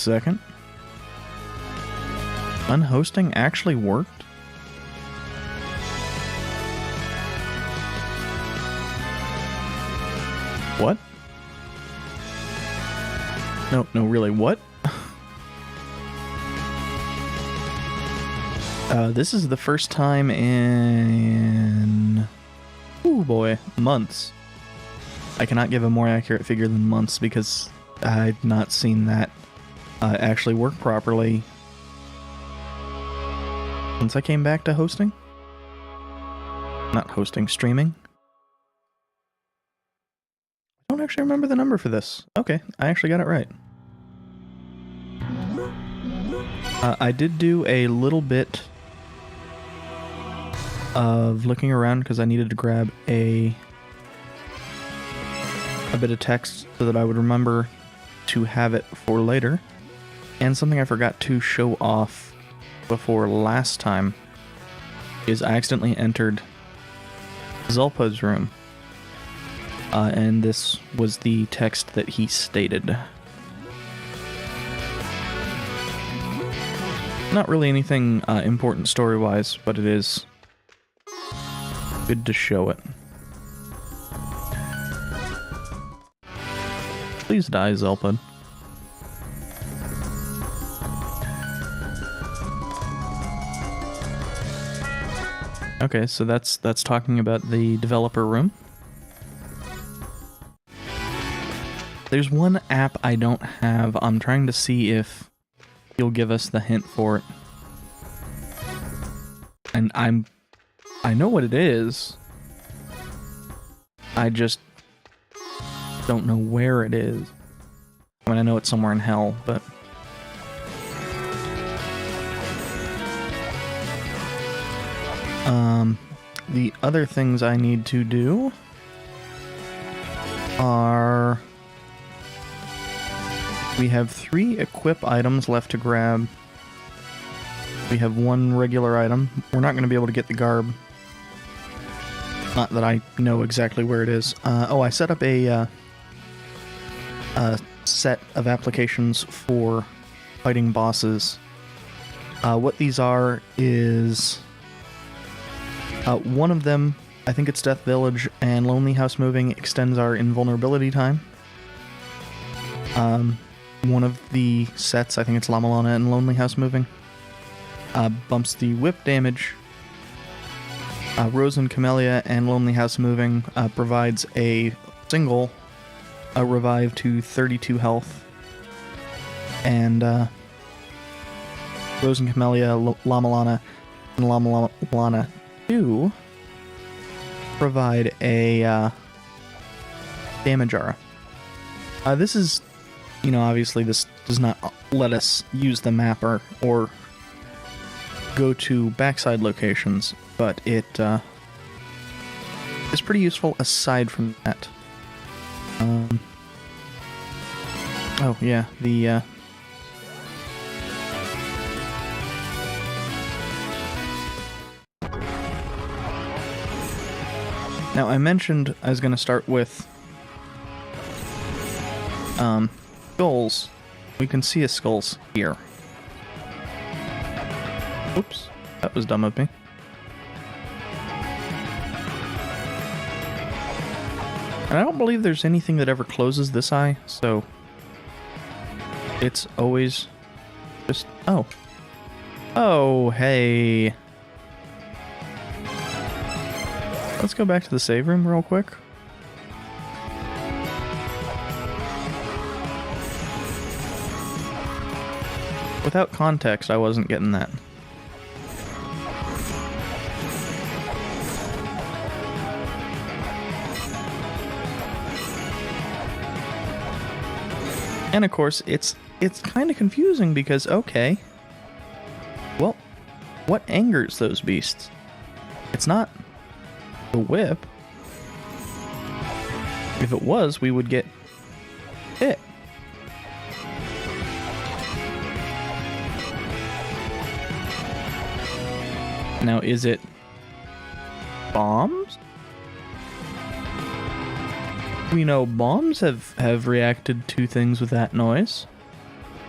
second. Unhosting actually worked? What? No, really, what? This is the first time in... oh boy, months. I cannot give a more accurate figure than months because I've not seen that actually work properly since I came back to hosting. Not hosting, streaming. I don't actually remember the number for this. Okay, I actually got it right. I did do a little bit of looking around because I needed to grab a bit of text so that I would remember to have it for later. And something I forgot to show off before last time is I accidentally entered Zulpa's room. And this was the text that he stated. Not really anything important story-wise, but it is good to show it. Please die, Zulpa. Okay, so that's talking about the developer room. There's one app I don't have. I'm trying to see if you'll give us the hint for it. And I know what it is. I just don't know where it is. I mean, I know it's somewhere in hell, but... the other things I need to do are... we have 3 equip items left to grab. We have 1 regular item. We're not going to be able to get the garb. Not that I know exactly where it is. I set up a set of applications for fighting bosses. What these are is... one of them, I think it's Death Village, and Lonely House Moving extends our invulnerability time. One of the sets, I think it's La-Mulana and Lonely House Moving, bumps the whip damage. Rose and Camellia and Lonely House Moving provides a single revive to 32 health. And Rose and Camellia, La-Mulana, and La-Mulana 2 provide a damage aura. This is, obviously this does not let us use the map or go to backside locations, but it is pretty useful aside from that. Oh yeah, the now I mentioned I was going to start with skulls. We can see a skulls here. Oops, that was dumb of me. And I don't believe there's anything that ever closes this eye, so it's always just... oh. Oh, hey. Let's go back to the save room real quick. Without context, I wasn't getting that. And of course, it's kind of confusing because, okay, well, what angers those beasts? It's not the whip. If it was, we would get hit. Now, is it bombs? We know bombs have reacted to things with that noise.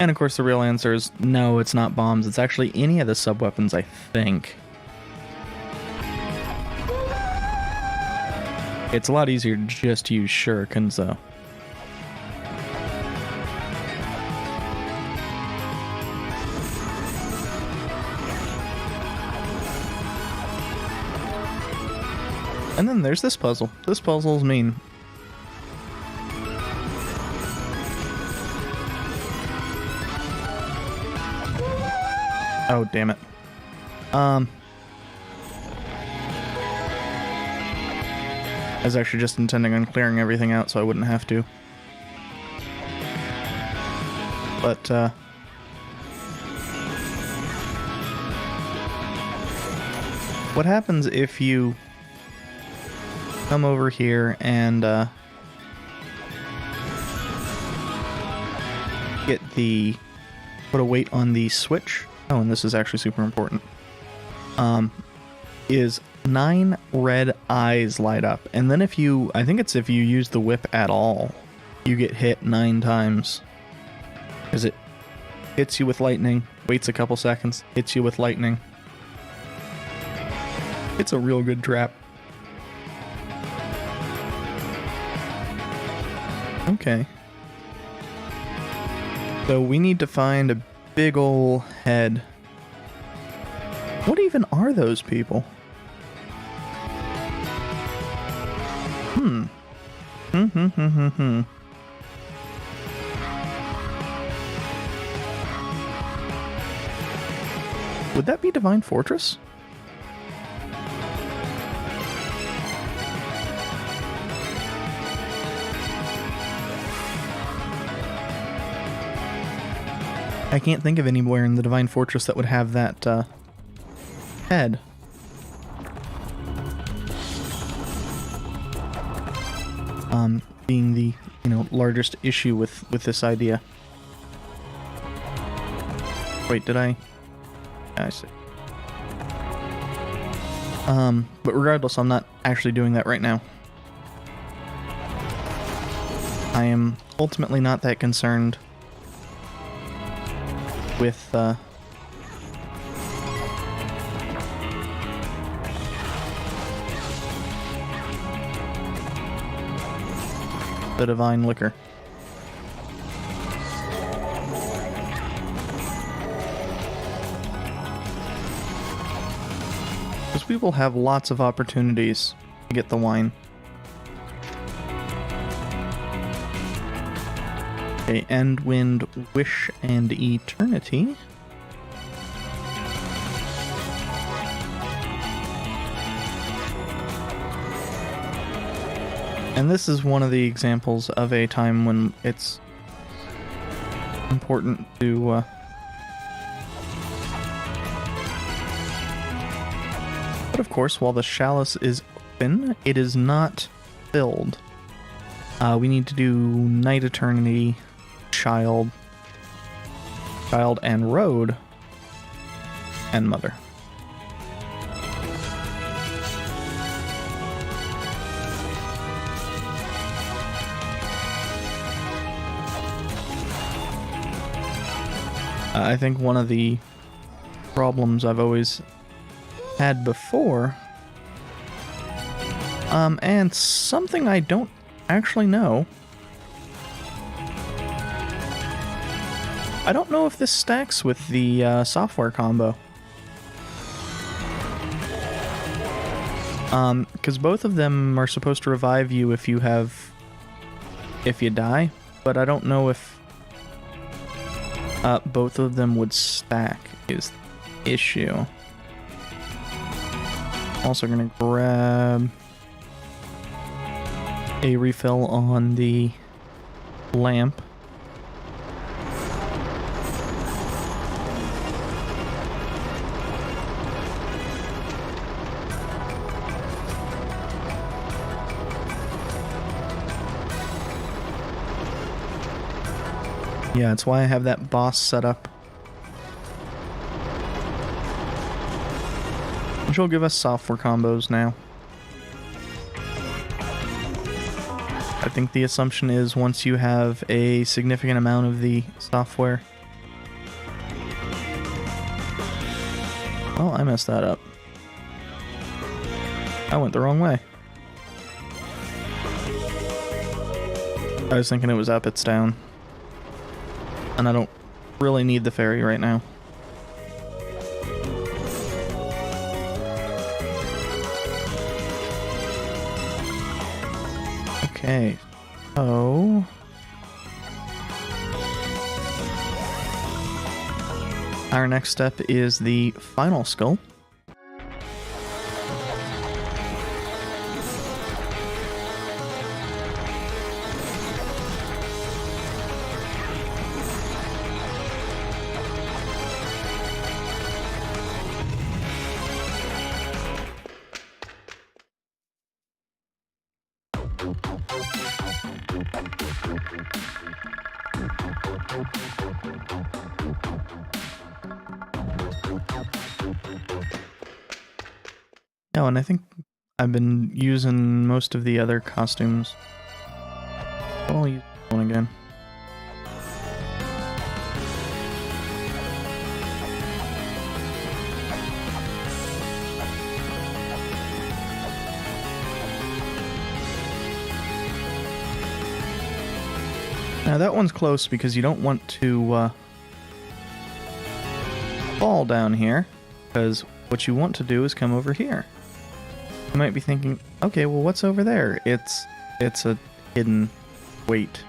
And of course the real answer is no, it's not bombs. It's actually any of the sub-weapons, I think. It's a lot easier to just use shurikens, though. And then there's this puzzle. This puzzle's mean. Oh, damn it. I was actually just intending on clearing everything out so I wouldn't have to. But, what happens if you come over here and, put a weight on the switch? Oh, and this is actually super important. Is 9 red eyes light up. And then if you use the whip at all, you get hit 9 times. Because it hits you with lightning, waits a couple seconds, hits you with lightning. It's a real good trap. Okay. So we need to find a big ol' head. What even are those people? Would that be Divine Fortress? I can't think of anywhere in the Divine Fortress that would have that, head. Being the, largest issue with this idea. Wait, did I? Yeah, I see. But regardless, I'm not actually doing that right now. I am ultimately not that concerned with, the divine liquor. Because we will have lots of opportunities to get the wine. Okay, End, Wind, Wish, and Eternity. And this is one of the examples of a time when it's important to but of course, while the chalice is open, it is not filled. We need to do Night Eternity, Child and Road, and Mother. I think one of the problems I've always had before, and something I don't actually know. I don't know if this stacks with the software combo. Because both of them are supposed to revive you if you die, but I don't know if both of them would stack is the issue. Also gonna grab a refill on the lamp. Yeah, that's why I have that boss set up. Which will give us software combos now. I think the assumption is once you have a significant amount of the software, Oh, I messed that up. I went the wrong way. I was thinking it was up, it's down. And I don't really need the ferry right now. Okay, so... our next step is the final skull. Oh, and I think I've been using most of the other costumes. I'll use one again. Now that one's close because you don't want to fall down here, because what you want to do is come over here. You might be thinking, okay, well, what's over there? It's a hidden weight.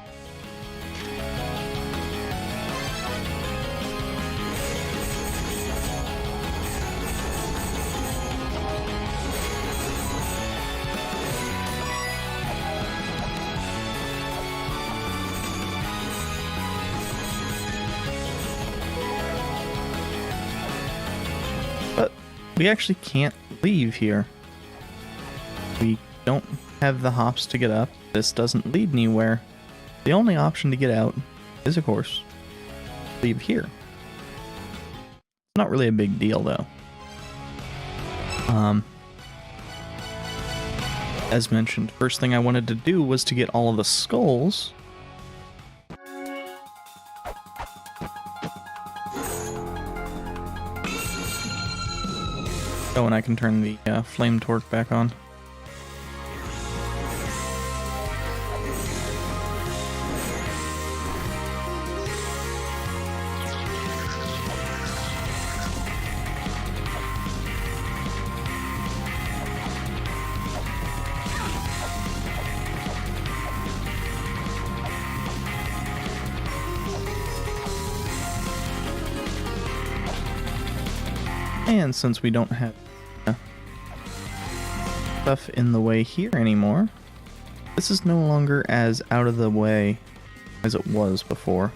But we actually can't leave here. We don't have the hops to get up. This doesn't lead anywhere. The only option to get out is, of course, leave here. It's not really a big deal, though. As mentioned, first thing I wanted to do was to get all of the skulls. Oh, and I can turn the flame torque back on. And since we don't have stuff in the way here anymore, this is no longer as out of the way as it was before.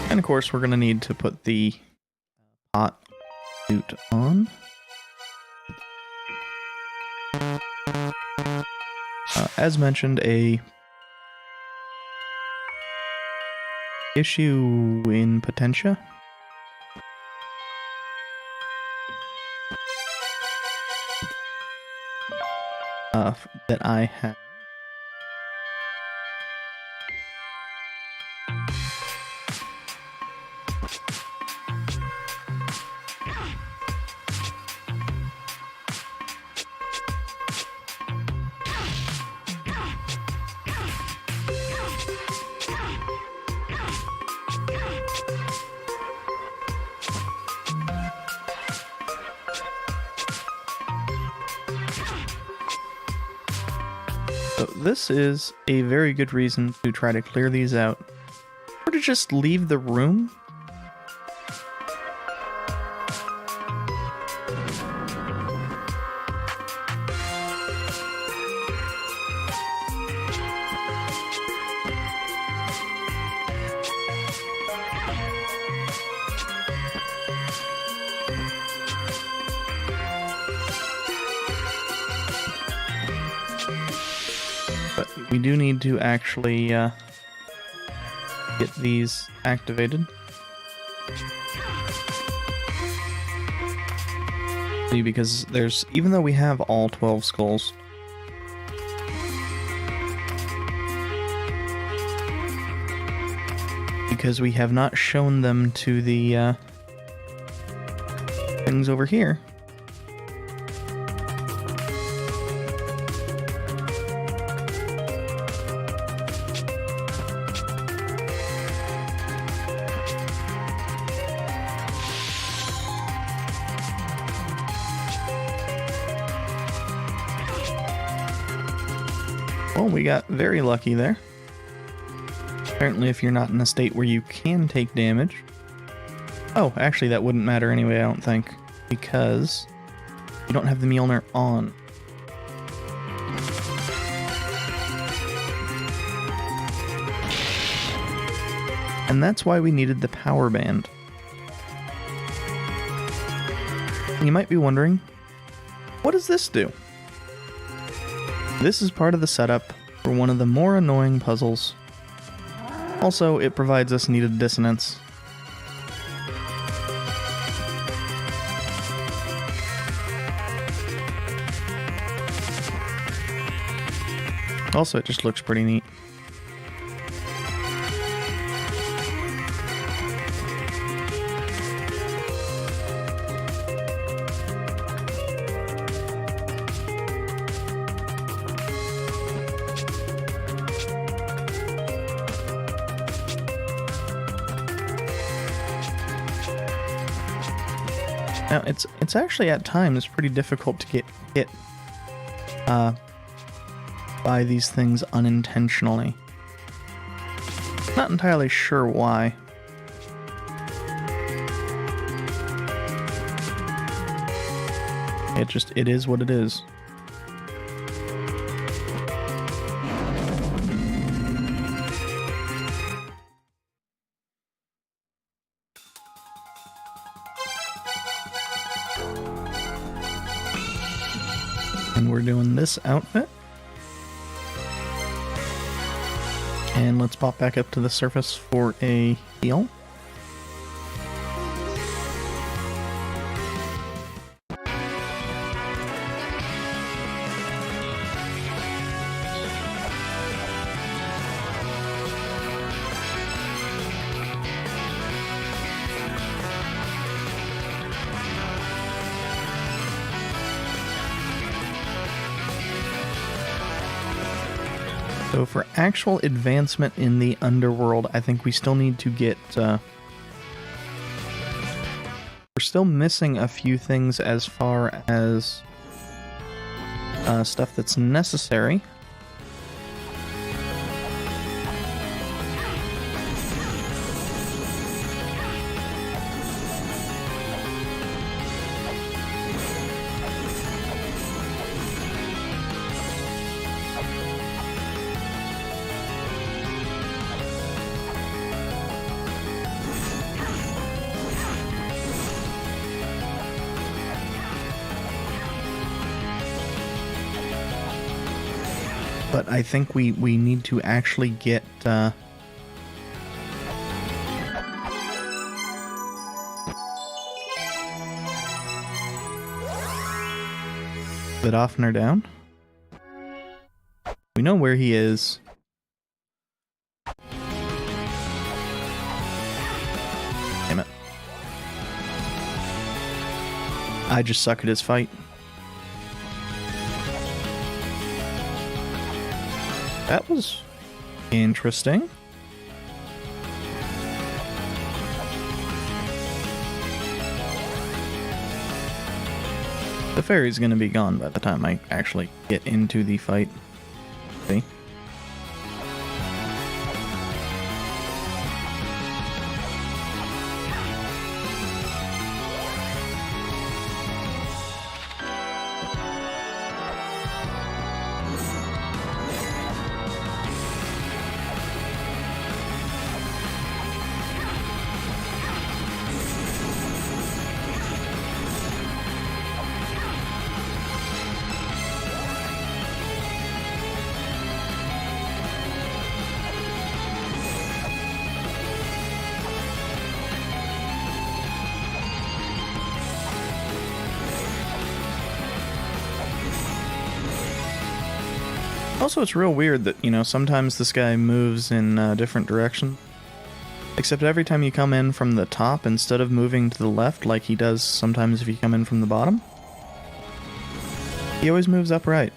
And of course, we're going to need to put the pot suit on. As mentioned, a issue in Potentia. That I have. So this is a very good reason to try to clear these out, or to just leave the room. But we do need to actually get these activated. See, because there's, even though we have all 12 skulls, because we have not shown them to the things over here. Well, we got very lucky there. Apparently, if you're not in a state where you can take damage... Oh, actually, that wouldn't matter anyway, I don't think. Because you don't have the Mjolnir on. And that's why we needed the power band. You might be wondering, what does this do? This is part of the setup for one of the more annoying puzzles. Also, it provides us needed dissonance. Also, it just looks pretty neat. Now, it's actually at times pretty difficult to get hit by these things unintentionally. Not entirely sure why. It is what it is. And we're doing this outfit. And let's pop back up to the surface for a heal. So for actual advancement in the Underworld, I think we still need to get... we're still missing a few things as far as stuff that's necessary. But I think we need to actually get Vidofner down. We know where he is. Damn it. I just suck at his fight. That was interesting. The fairy's gonna be gone by the time I actually get into the fight. See? Also, it's real weird that, you know, sometimes this guy moves in different directions. Like, Except every time you come in from the top, instead of moving to the left like he does sometimes if you come in from the bottom, he always moves upright.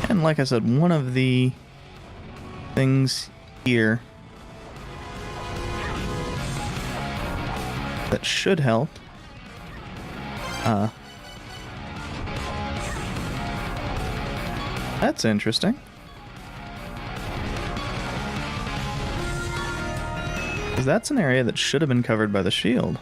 And like I said, one of the things here that should help that's interesting. Because that's an area that should have been covered by the shield.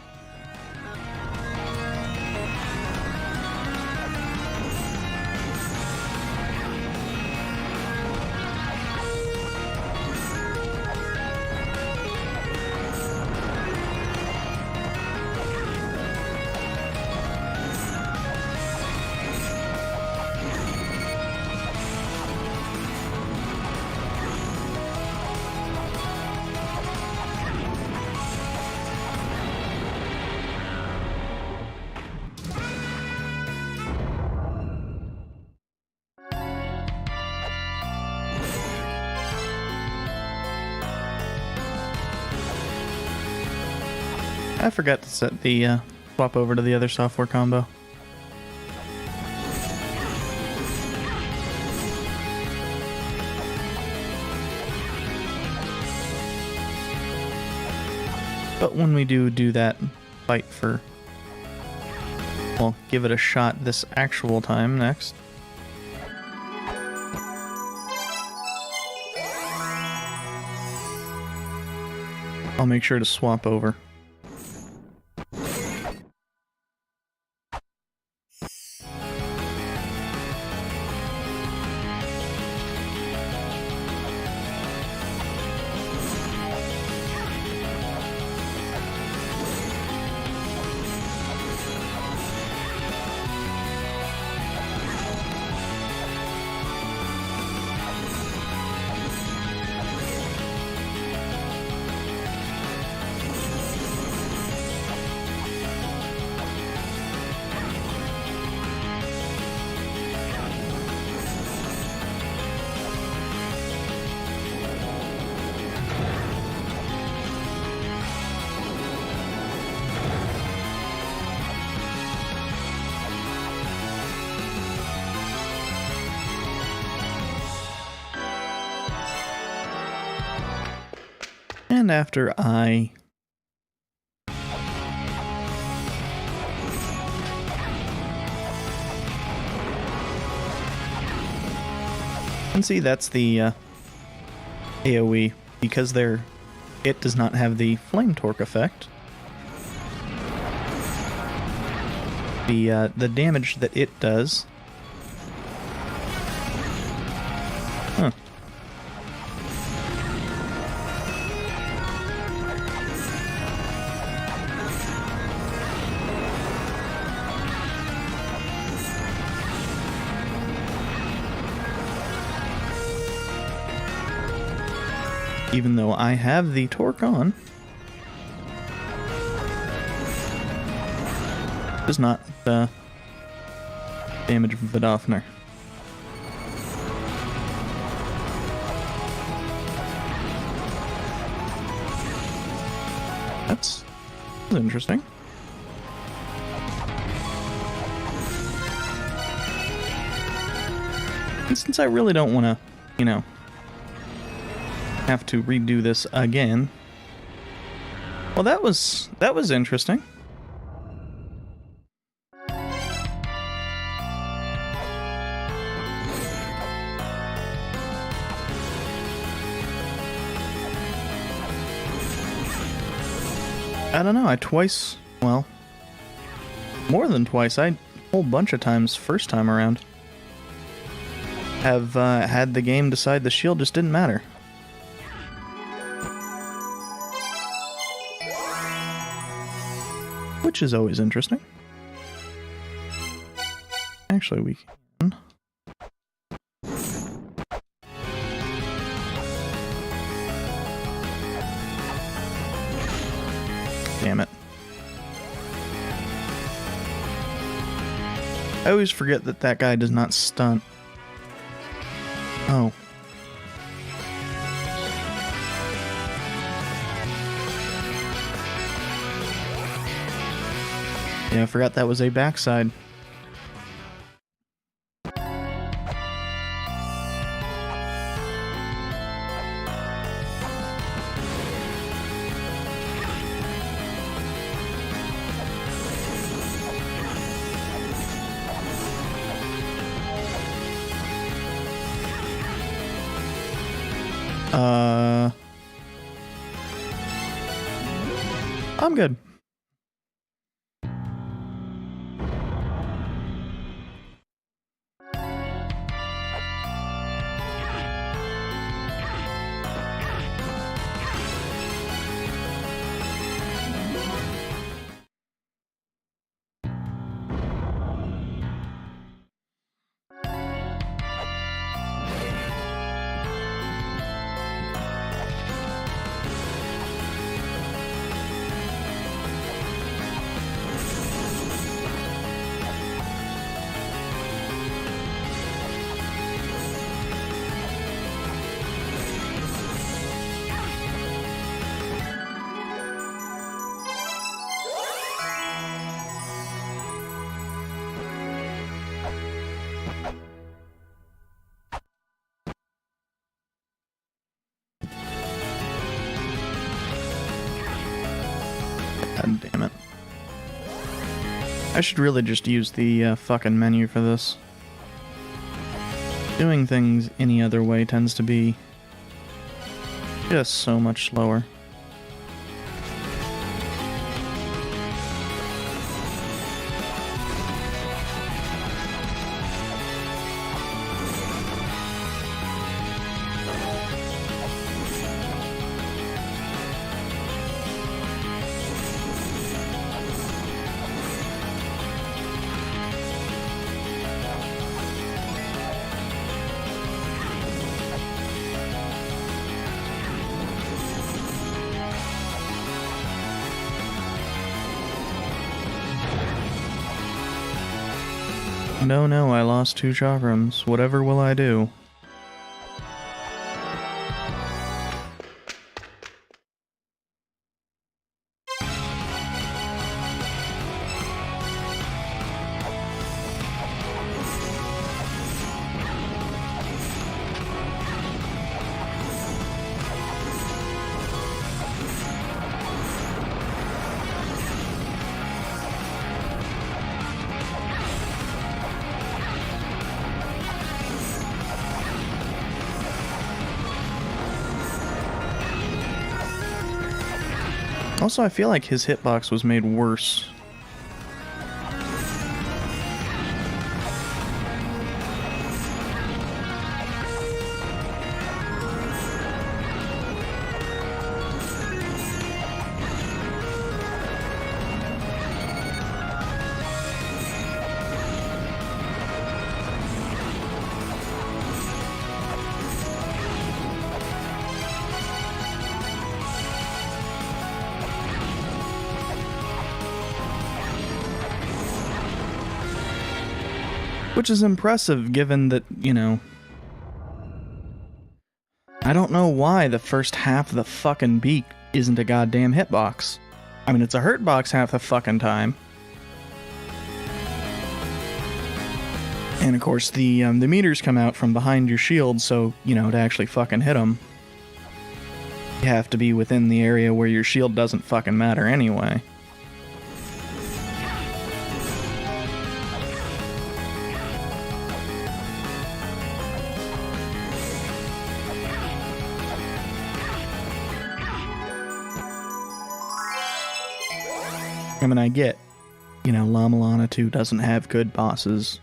I forgot to set the swap over to the other software combo. But when we do that fight for, well, give it a shot this actual time next. I'll make sure to swap over. And after I and see, that's the AoE, because it does not have the flame torque effect. The damage that it does. Huh. Even though I have the torque on, does not damage Vidofner. That's interesting. And since I really don't want to, have to redo this again. Well, that was interesting. I don't know, well, more than twice, a whole bunch of times first time around, have had the game decide the shield just didn't matter. which is always interesting. Actually, we can. Damn it. I always forget that that guy does not stunt. Oh. Yeah, I forgot that was a backside. I'm good. God damn it. I should really just use the fucking menu for this. Doing things any other way tends to be just so much slower. No, I lost 2 chakrams. Whatever will I do? Also, I feel like his hitbox was made worse. Which is impressive, given that, you know... I don't know why the first half of the fucking beat isn't a goddamn hitbox. I mean, it's a hurtbox half the fucking time. And of course, the meters come out from behind your shield, so, you know, to actually fucking hit them, you have to be within the area where your shield doesn't fucking matter anyway. I mean, I get, you know, La-Mulana 2 doesn't have good bosses,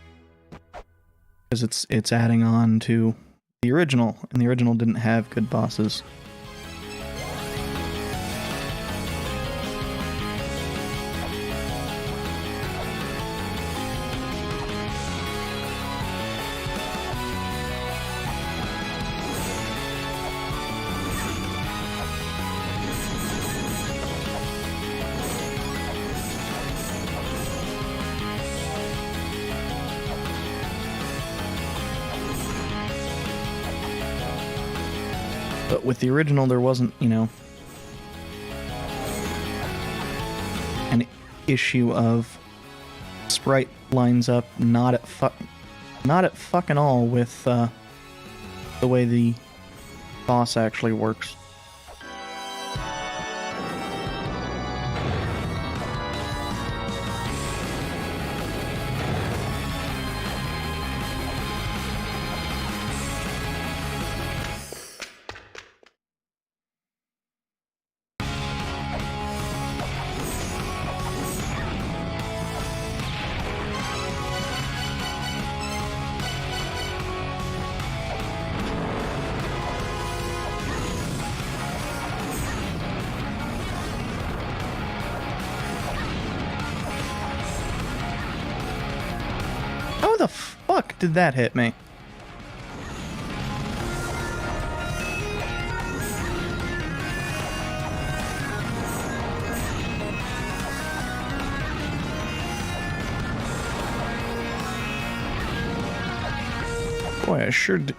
because it's adding on to the original, and the original didn't have good bosses. But with the original, there wasn't, you know, an issue of sprite lines up not at fucking all with the way the boss actually works. How the fuck did that hit me? Boy, I sure did.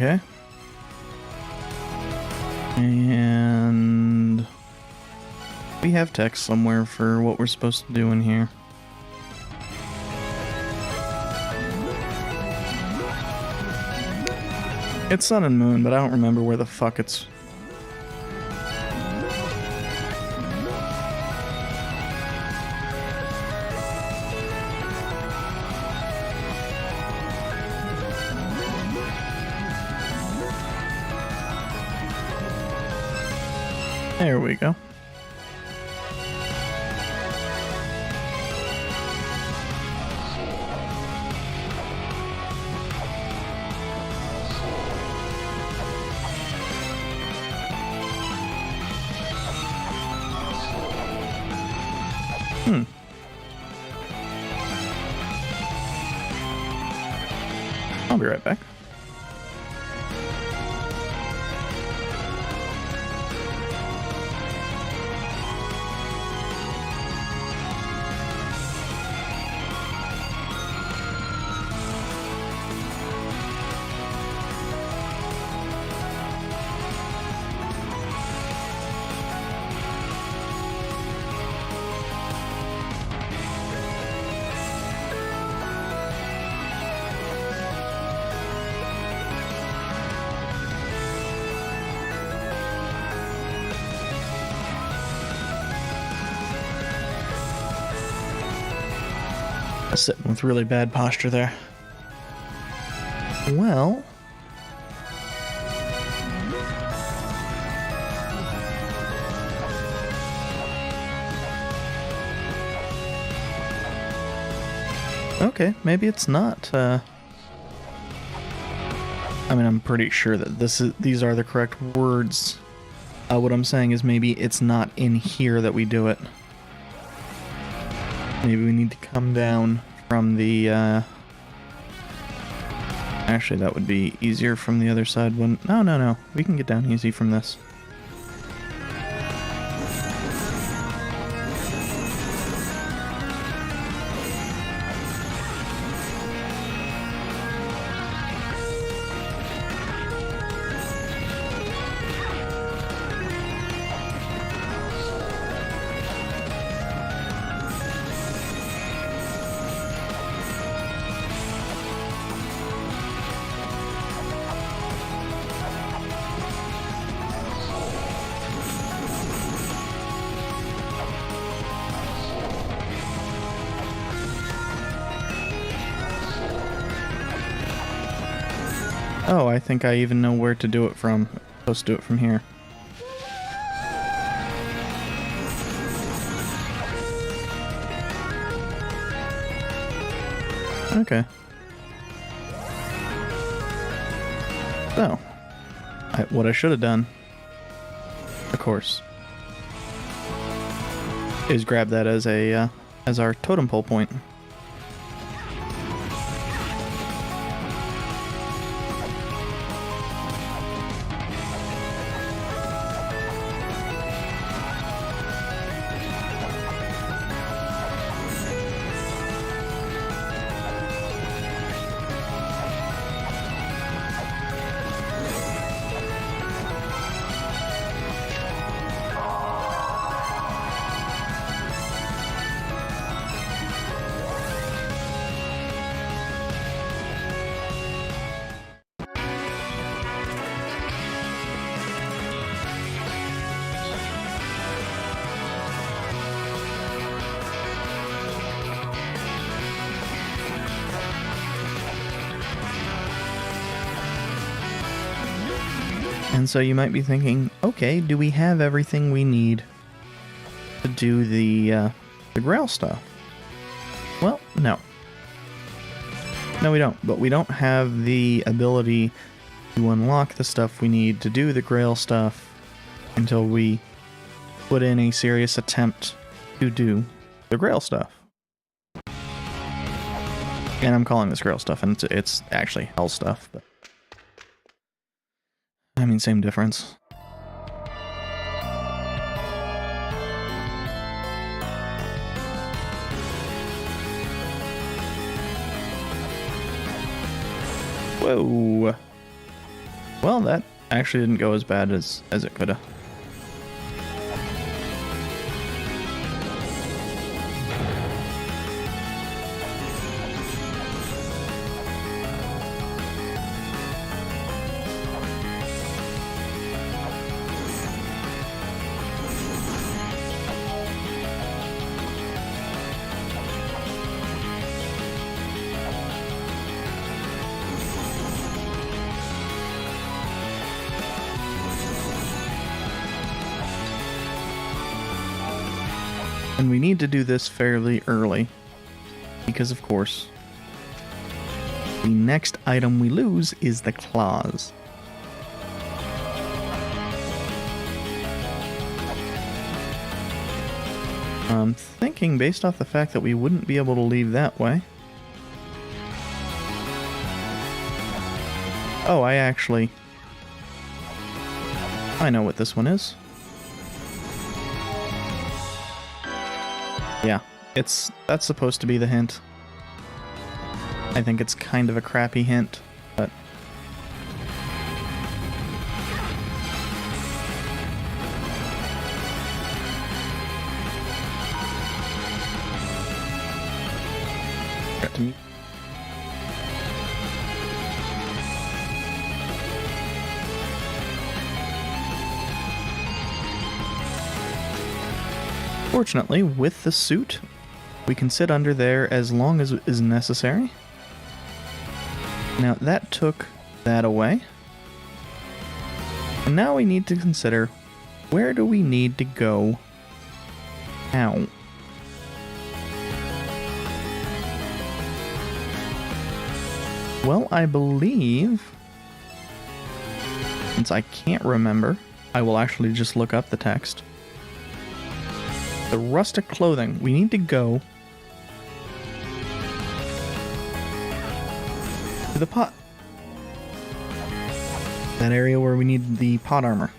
Okay. And we have text somewhere for what we're supposed to do in here. It's Sun and Moon, but I don't remember where the fuck it's... There we go. I'll be right back. Sitting with really bad posture there. Well... Okay, maybe it's not, I mean, I'm pretty sure that these are the correct words. What I'm saying is maybe it's not in here that we do it. Maybe we need to come down from the, Actually, that would be easier from the other side. No. We can get down easy from this. Oh, I think I even know where to do it from. I'm supposed to do it from here. Okay. So, what I should have done, of course, is grab that as a as our totem pole point. And so you might be thinking, okay, do we have everything we need to do the Grail stuff? Well, no. No, we don't. But we don't have the ability to unlock the stuff we need to do the Grail stuff until we put in a serious attempt to do the Grail stuff. And I'm calling this Grail stuff, and it's actually Hell stuff, but I mean, same difference. Whoa. Well, that actually didn't go as bad as it could have. And we need to do this fairly early, because of course, the next item we lose is the claws. I'm thinking, based off the fact that we wouldn't be able to leave that way. Oh, I know what this one is. Yeah, that's supposed to be the hint. I think it's kind of a crappy hint, but got to meet. Fortunately, with the suit, we can sit under there as long as is necessary. Now, that took that away. And now we need to consider, where do we need to go now? Well, I believe, since I can't remember, I will actually just look up the text. The rustic clothing. We need to go to the pot. That area where we need the pot armor.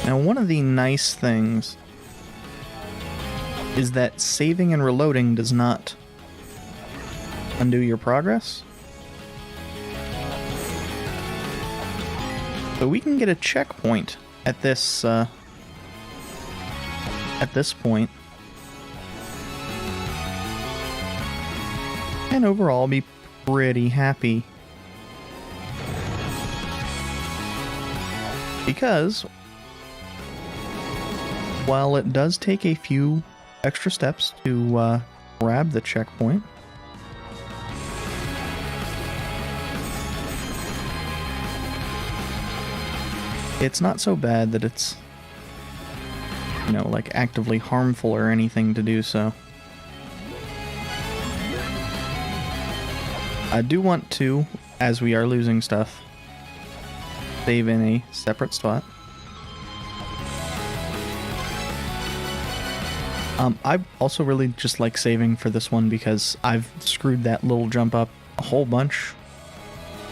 Now, one of the nice things is that saving and reloading does not undo your progress. But we can get a checkpoint at this point. And overall be pretty happy. Because while it does take a few extra steps to grab the checkpoint, it's not so bad that it's, you know, like actively harmful or anything to do so. I do want to, as we are losing stuff, save in a separate spot. I also really just like saving for this one because I've screwed that little jump up a whole bunch.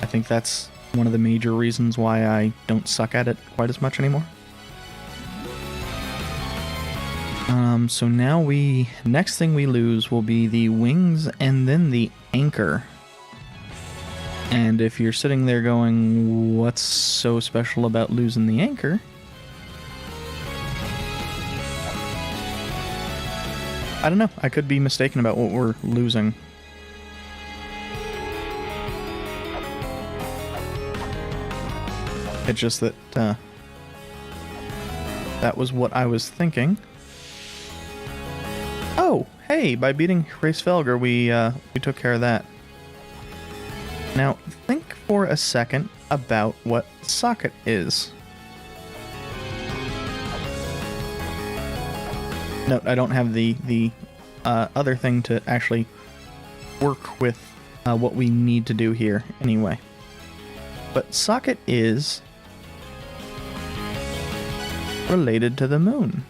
I think that's one of the major reasons why I don't suck at it quite as much anymore. So now next thing we lose will be the wings and then the anchor. And if you're sitting there going, what's so special about losing the anchor? I don't know. I could be mistaken about what we're losing. It's just that that was what I was thinking. Oh, hey! By beating Race Felger, we took care of that. Now, think for a second about what socket is. No, I don't have the other thing to actually work with what we need to do here anyway. But socket is related to the moon.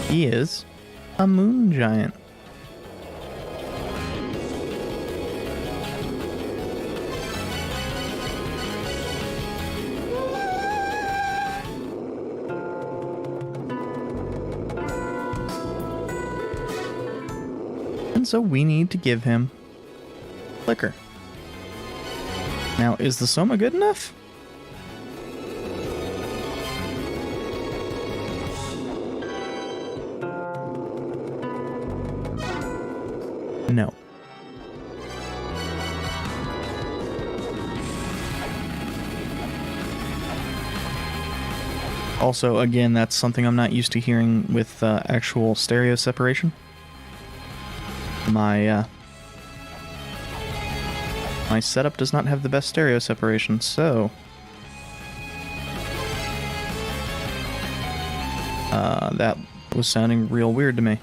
He is a moon giant. And so we need to give him Flicker. Now, is the Soma good enough? No. Also, again, that's something I'm not used to hearing with actual stereo separation. My setup does not have the best stereo separation, so that was sounding real weird to me.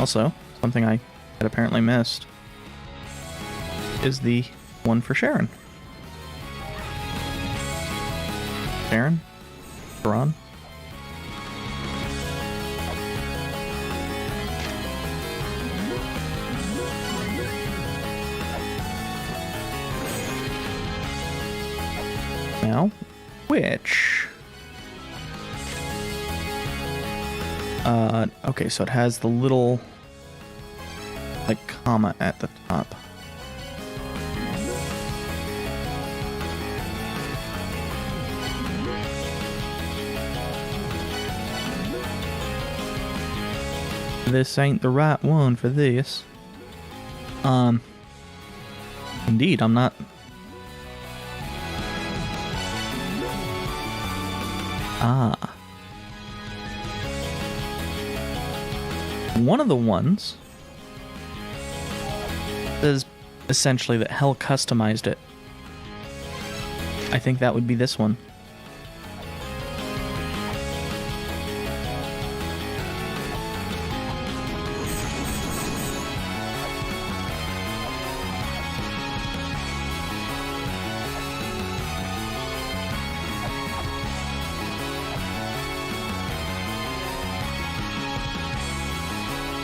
Also, something I had apparently missed is the one for Sharon. Sharon? Sharon? Now, which? Okay, so it has the little, like, comma at the top. This ain't the right one for this. Indeed, I'm not. Ah. One of the ones says essentially that Hell customized it. I think that would be this one.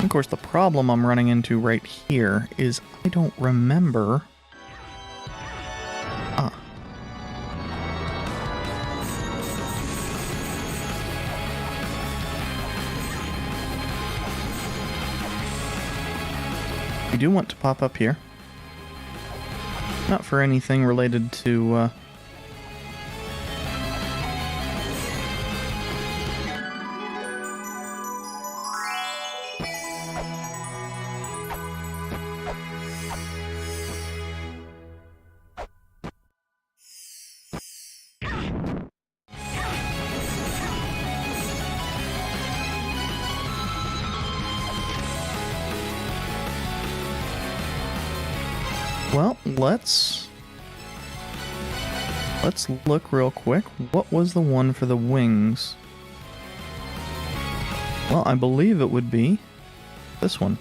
Of course, the problem I'm running into right here is I don't remember do want to pop up here. Not for anything related to... Well, let's look real quick. What was the one for the wings? Well, I believe it would be this one.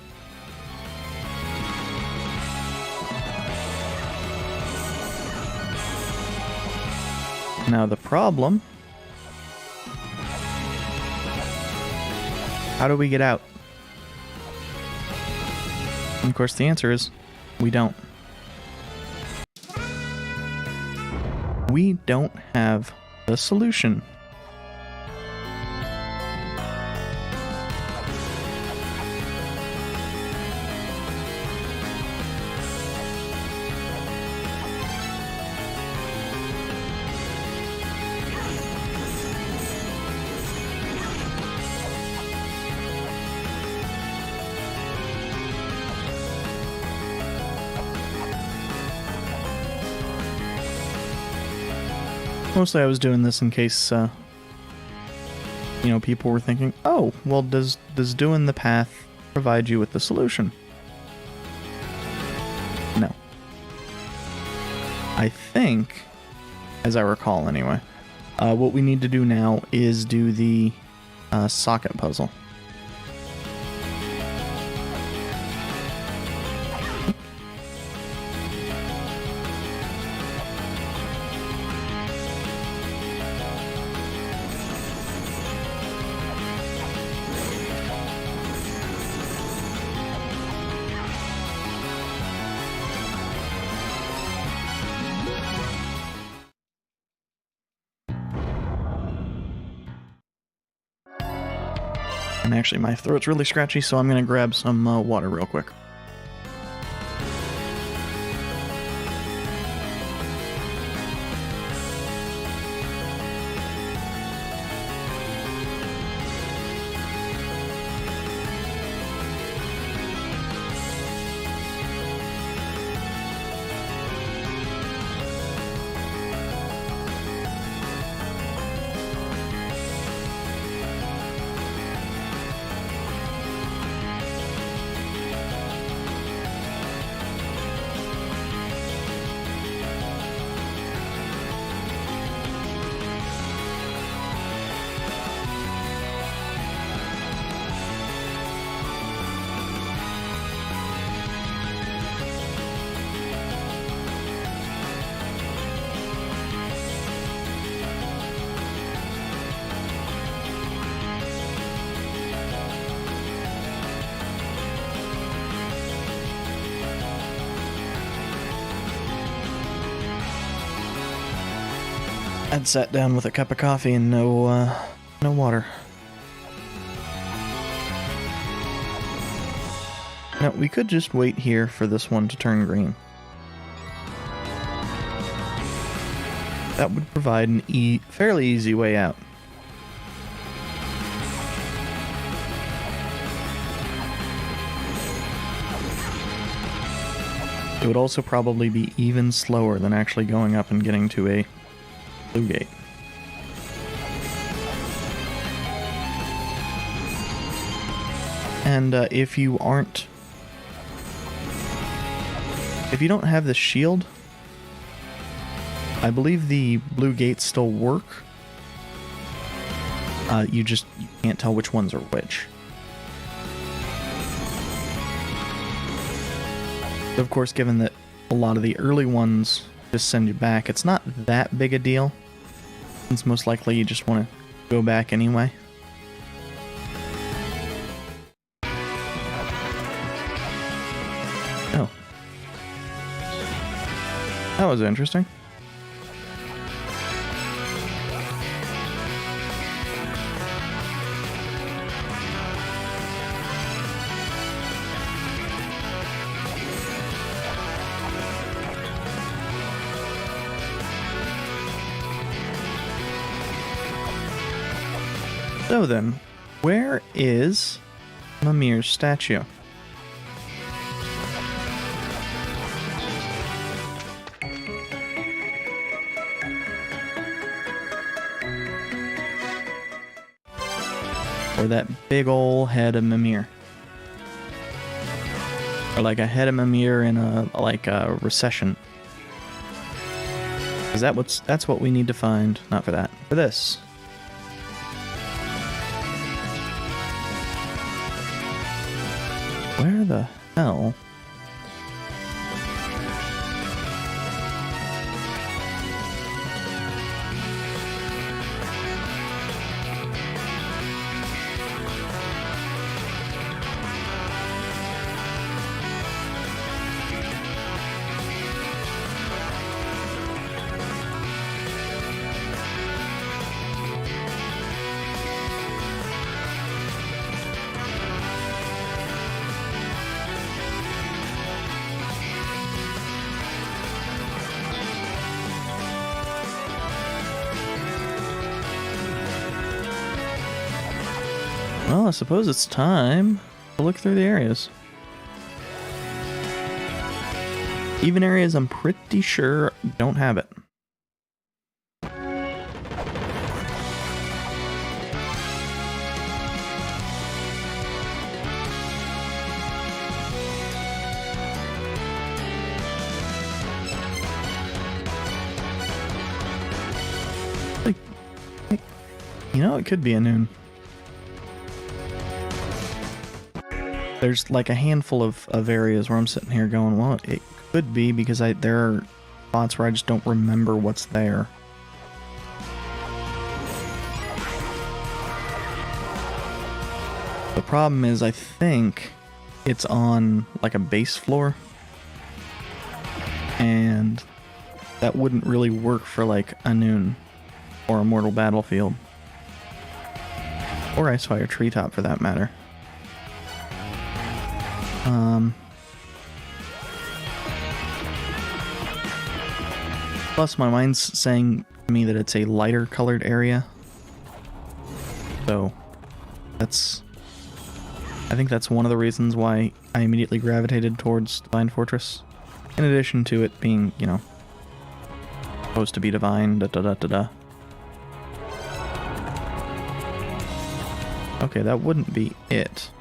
Now the problem... How do we get out? And of course the answer is, we don't. We don't have a solution. Mostly I was doing this in case, you know, people were thinking, oh, well, does doing the path provide you with the solution? No. I think, as I recall anyway, what we need to do now is do the socket puzzle. And actually, my throat's really scratchy, so I'm going to grab some water real quick. I'd sat down with a cup of coffee and no water. Now, we could just wait here for this one to turn green. That would provide an fairly easy way out. It would also probably be even slower than actually going up and getting to a blue gate. And if you don't have the shield, I believe the blue gates still work. You can't tell which ones are which. Of course, given that a lot of the early ones just send you back, it's not that big a deal, since most likely you just want to go back anyway. Oh. That was interesting. So then, where is Mimir's statue? Or that big ol' head of Mimir. Or like a head of Mimir in a recession. Is that's what we need to find? Not for that. For this. Where the hell? Well, I suppose it's time to look through the areas. Even areas I'm pretty sure don't have it. Like, you know, it could be a noon. There's like a handful of areas where I'm sitting here going, well, it could be because there are spots where I just don't remember what's there. The problem is I think it's on like a base floor, and that wouldn't really work for like a noon or a mortal battlefield or Icefire Treetop for that matter. Plus my mind's saying to me that it's a lighter colored area. So I think that's one of the reasons why I immediately gravitated towards Divine Fortress. In addition to it being, you know, supposed to be divine, da-da-da-da-da. Okay, that wouldn't be it.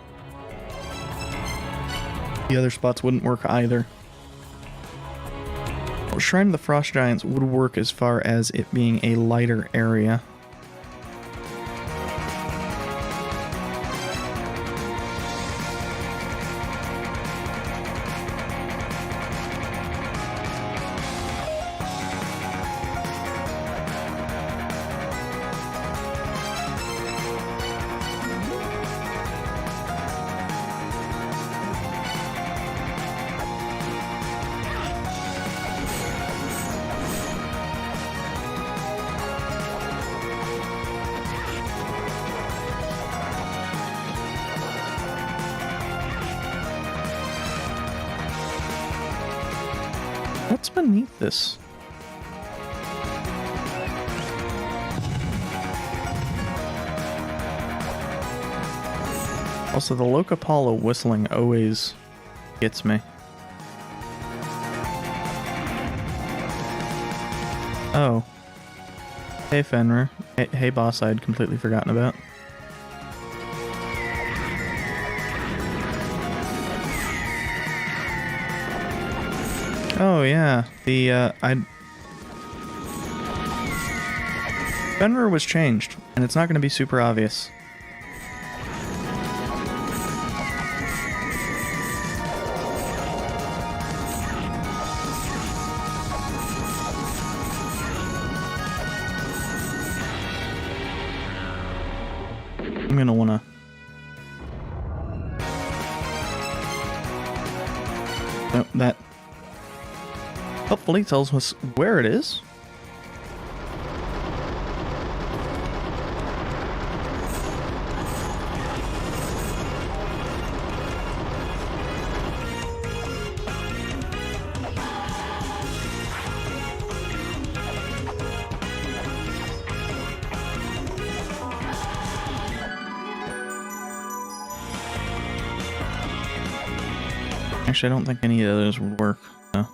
The other spots wouldn't work either. Well, Shrine of the Frost Giants would work as far as it being a lighter area. What's beneath this? Also, the Locapala whistling always gets me. Oh. Hey, Fenrir. Hey, boss, I'd completely forgotten about. Oh yeah, Fenrir was changed, and it's not going to be super obvious. I'm going to want to... Nope, that... hopefully tells us where it is. Actually, I don't think any of those would work. No.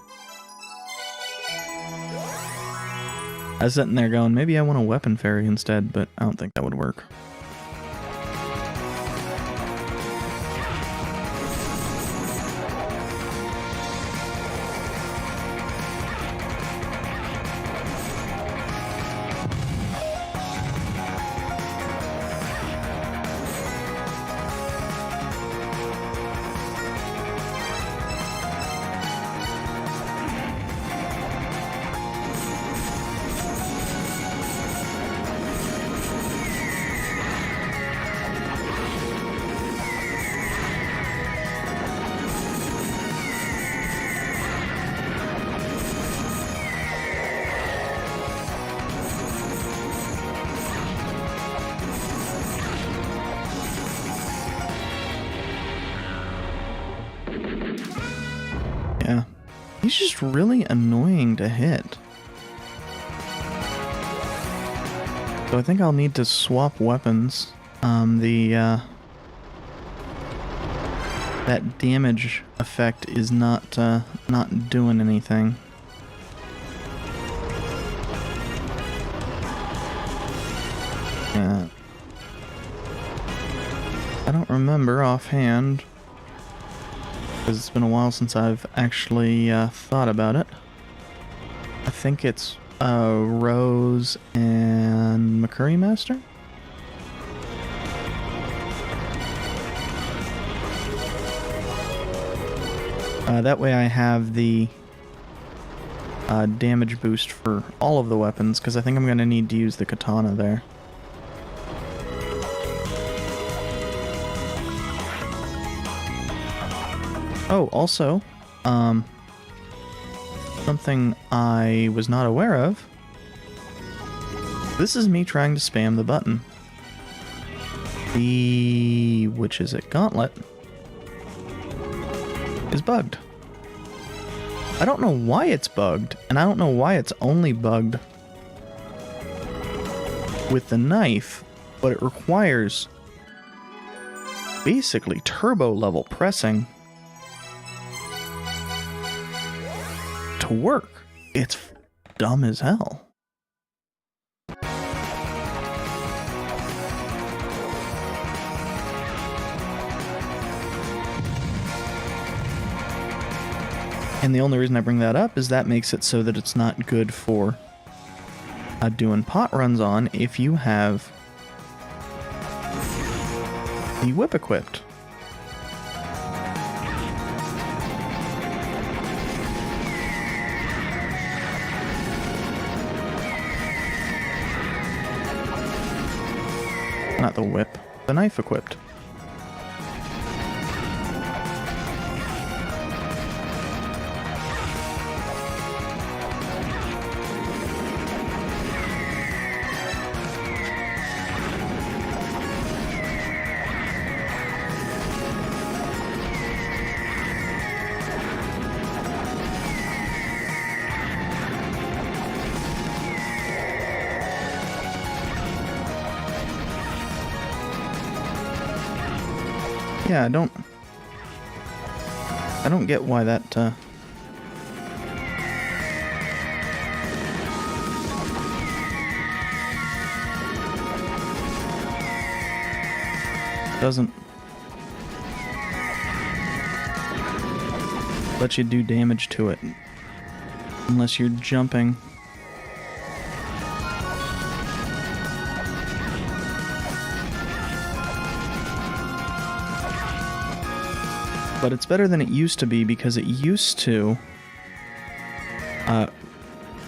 I was sitting there going, maybe I want a weapon fairy instead, but I don't think that would work. Yeah. He's just really annoying to hit. So I think I'll need to swap weapons. That damage effect is not doing anything. Yeah. I don't remember offhand, because it's been a while since I've actually thought about it. I think it's Rose and McCurry Master? That way I have the damage boost for all of the weapons, because I think I'm going to need to use the katana there. Oh, also, something I was not aware of. This is me trying to spam the button. Which is it? Gauntlet is bugged. I don't know why it's bugged, and I don't know why it's only bugged with the knife, but it requires basically turbo level pressing to work. It's dumb as hell. And the only reason I bring that up is that makes it so that it's not good for doing pot runs on if you have the whip equipped. Not the whip, the knife equipped. Yeah, I don't get why that, doesn't let you do damage to it unless you're jumping. But it's better than it used to be, because it used to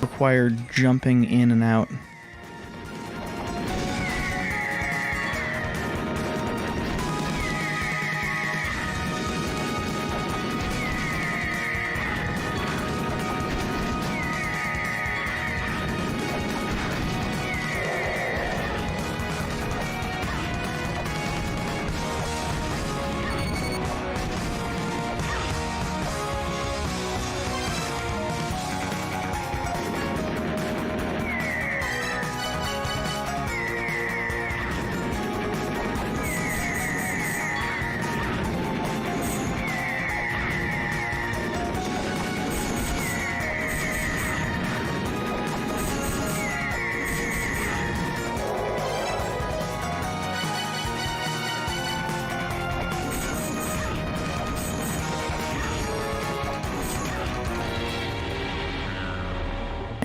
require jumping in and out.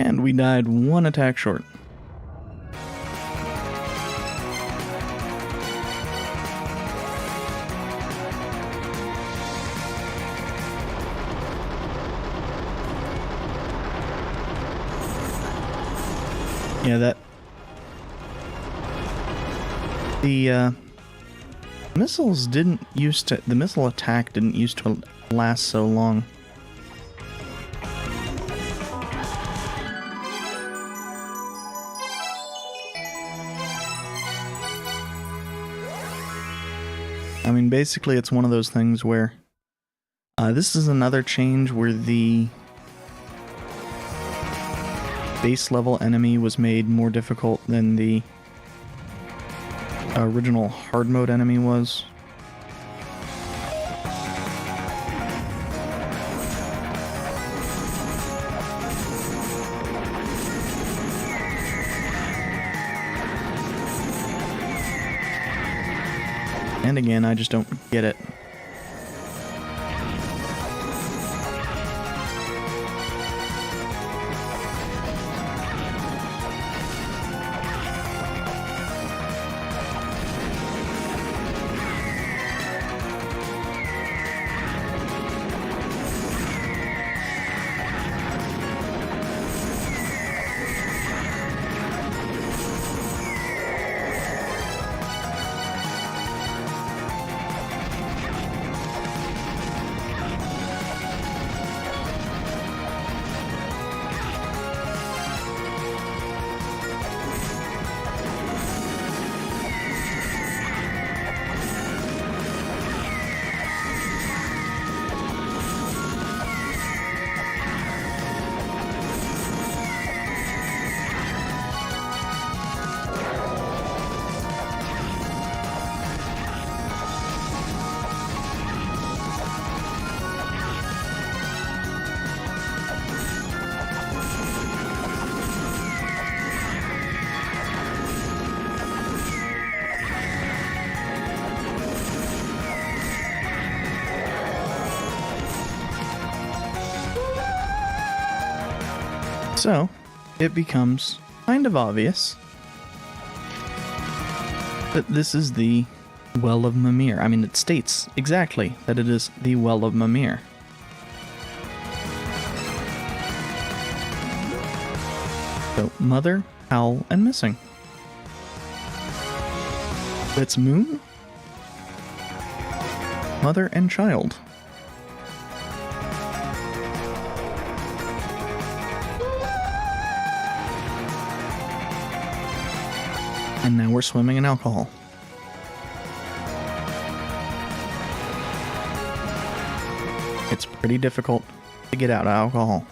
And we died one attack short. Yeah, the missiles didn't used to, the missile attack didn't used to last so long. I mean, basically it's one of those things where this is another change where the base level enemy was made more difficult than the original hard mode enemy was. And again, I just don't get it. So, it becomes kind of obvious that this is the Well of Mimir. I mean, it states exactly that it is the Well of Mimir. So, Mother, Howl, and Missing. It's Moon, Mother, and Child. And now we're swimming in alcohol. It's pretty difficult to get out of alcohol.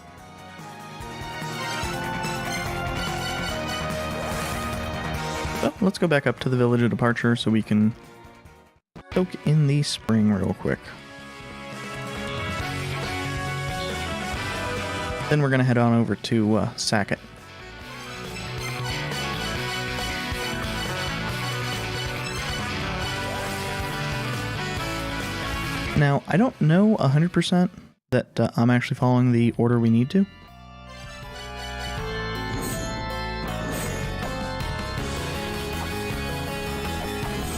So let's go back up to the village of departure so we can soak in the spring real quick. Then we're going to head on over to Sackett. Now, I don't know 100% that I'm actually following the order we need to.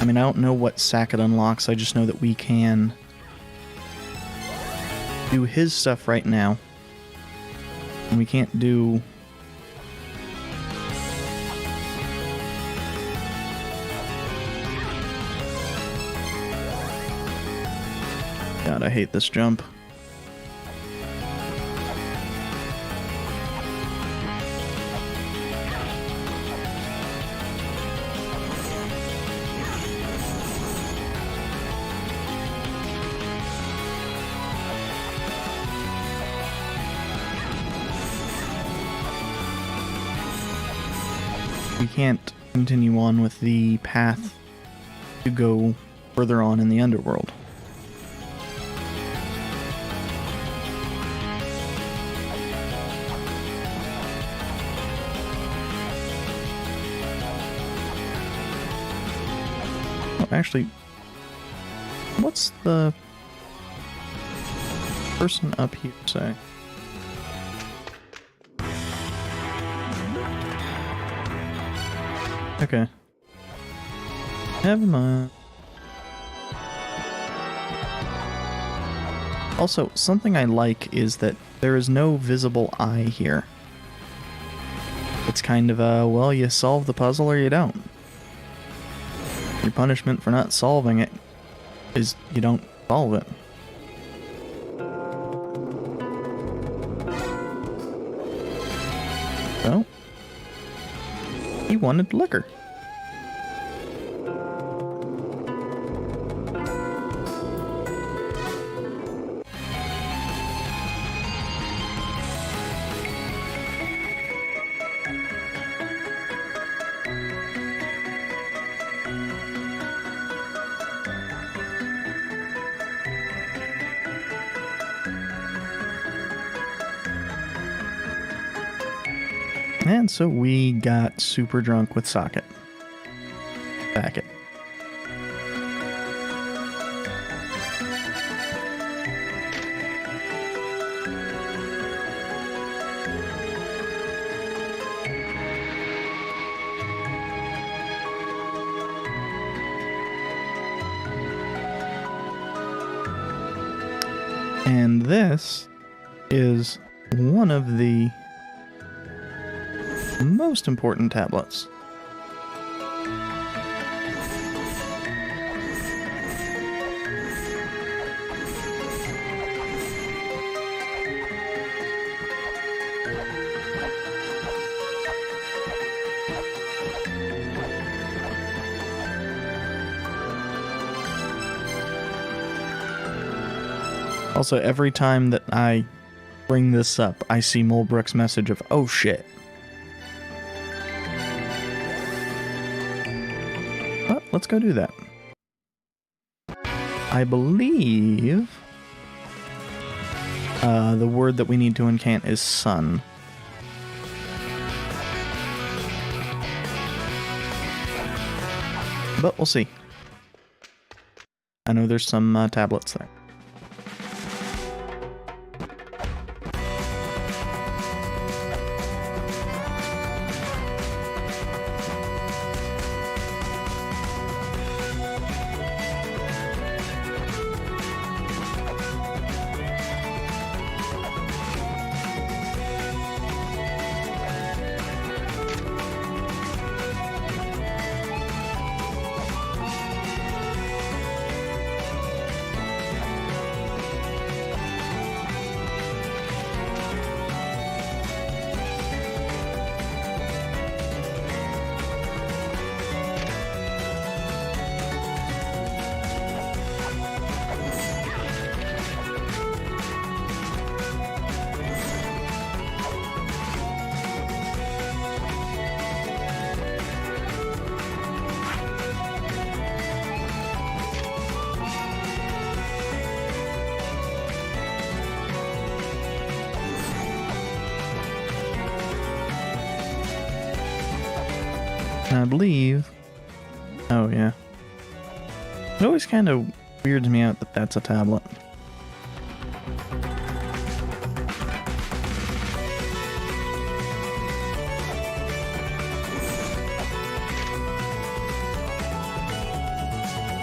I mean, I don't know what Sackett unlocks, I just know that we can do his stuff right now. And we can't do... God, I hate this jump. We can't continue on with the path to go further on in the Underworld. Actually, what's the person up here say? Okay. Never mind. Also, something I like is that there is no visible eye here. It's kind of a, well, you solve the puzzle or you don't. Your punishment for not solving it is you don't solve it. So, he wanted liquor. And so we got super drunk with Socket. Back it. And this is one of the most important tablets. Also, every time that I bring this up, I see Mulbrook's message of, oh shit. But let's go do that. I believe the word that we need to incant is sun. But we'll see. I know there's some tablets there. And I believe... Oh, yeah. It always kind of weirds me out that that's a tablet.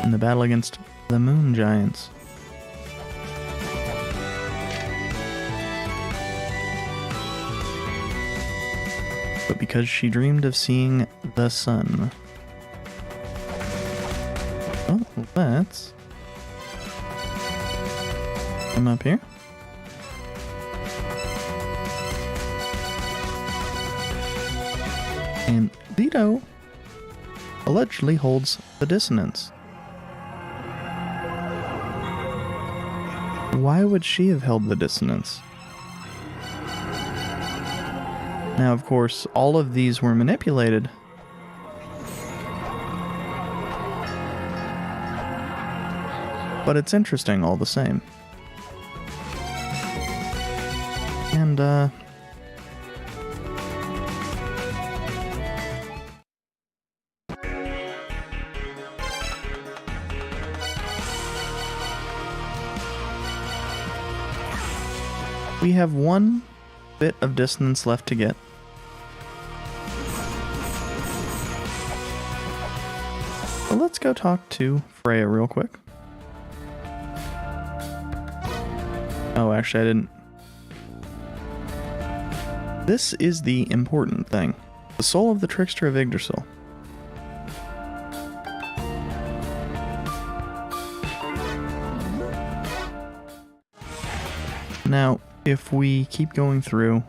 In the battle against the Moon Giants. But because she dreamed of seeing the sun. Oh, let's come up here. And Leto allegedly holds the dissonance. Why would she have held the dissonance? Now, of course, all of these were manipulated. But it's interesting all the same. And, we have one bit of dissonance left to get. So let's go talk to Freya real quick. Oh, actually, I didn't. This is the important thing. The soul of the trickster of Yggdrasil. Now, if we keep going through,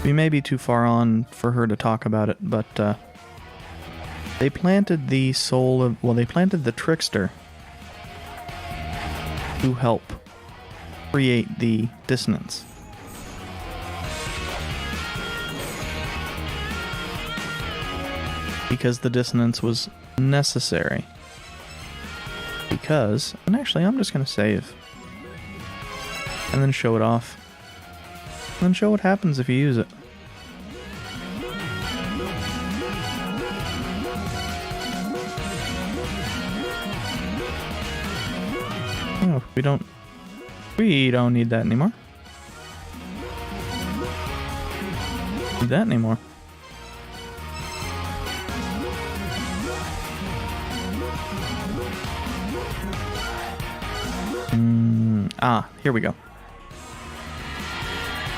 we may be too far on for her to talk about it, but they planted the soul of, well, they planted the trickster to help create the dissonance. Because the dissonance was necessary. Because, and actually I'm just going to save. And then show it off. And then show what happens if you use it. Oh, we don't need that anymore. Need that anymore. Here we go.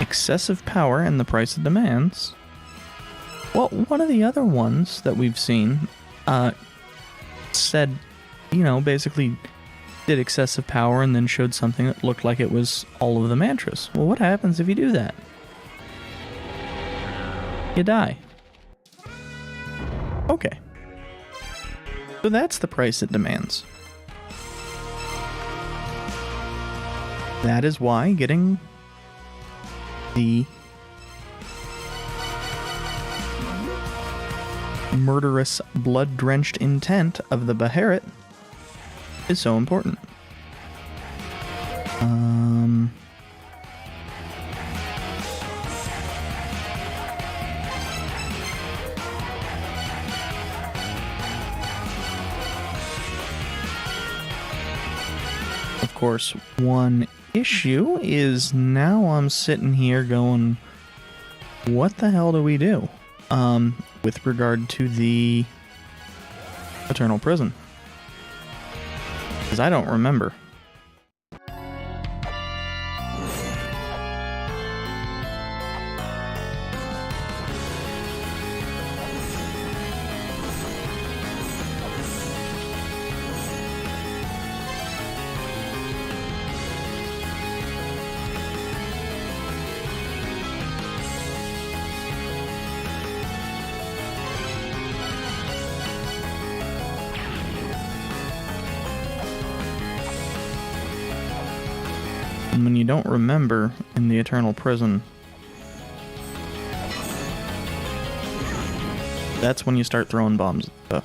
Excessive power and the price it demands. Well, one of the other ones that we've seen said, you know, basically did excessive power and then showed something that looked like it was all of the mantras. Well, what happens if you do that? You die. Okay. So that's the price it demands. That is why getting the murderous, blood-drenched intent of the Beherit is so important. Of course, one issue is now I'm sitting here going, what the hell do we do with regard to the Eternal Prison? Because I don't remember. And when you don't remember in the Eternal Prison, that's when you start throwing bombs and stuff.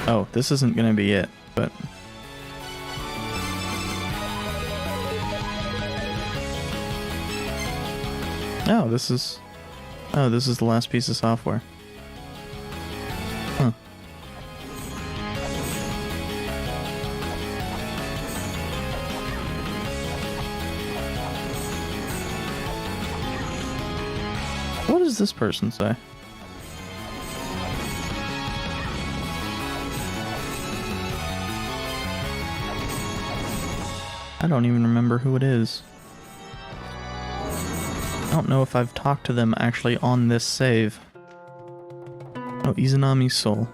Oh, this isn't gonna be it, but... Oh, this is the last piece of software. Huh. What does this person say? I don't even remember who it is. I don't know if I've talked to them actually on this save. Oh, Izanami's soul.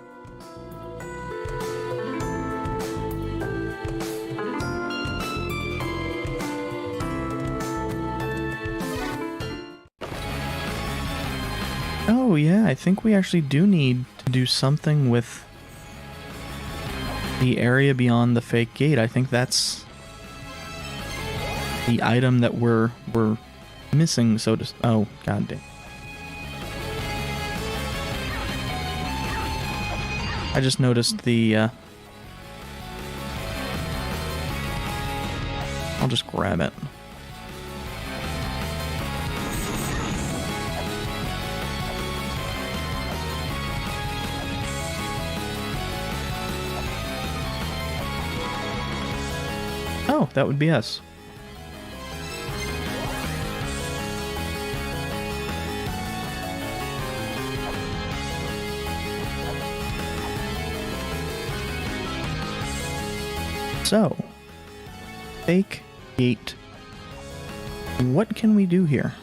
Oh yeah, I think we actually do need to do something with the area beyond the fake gate. I think that's the item that we're missing, so to... Oh, god damn. I just noticed the... I'll just grab it. Oh, that would be us. So, fake gate. What can we do here?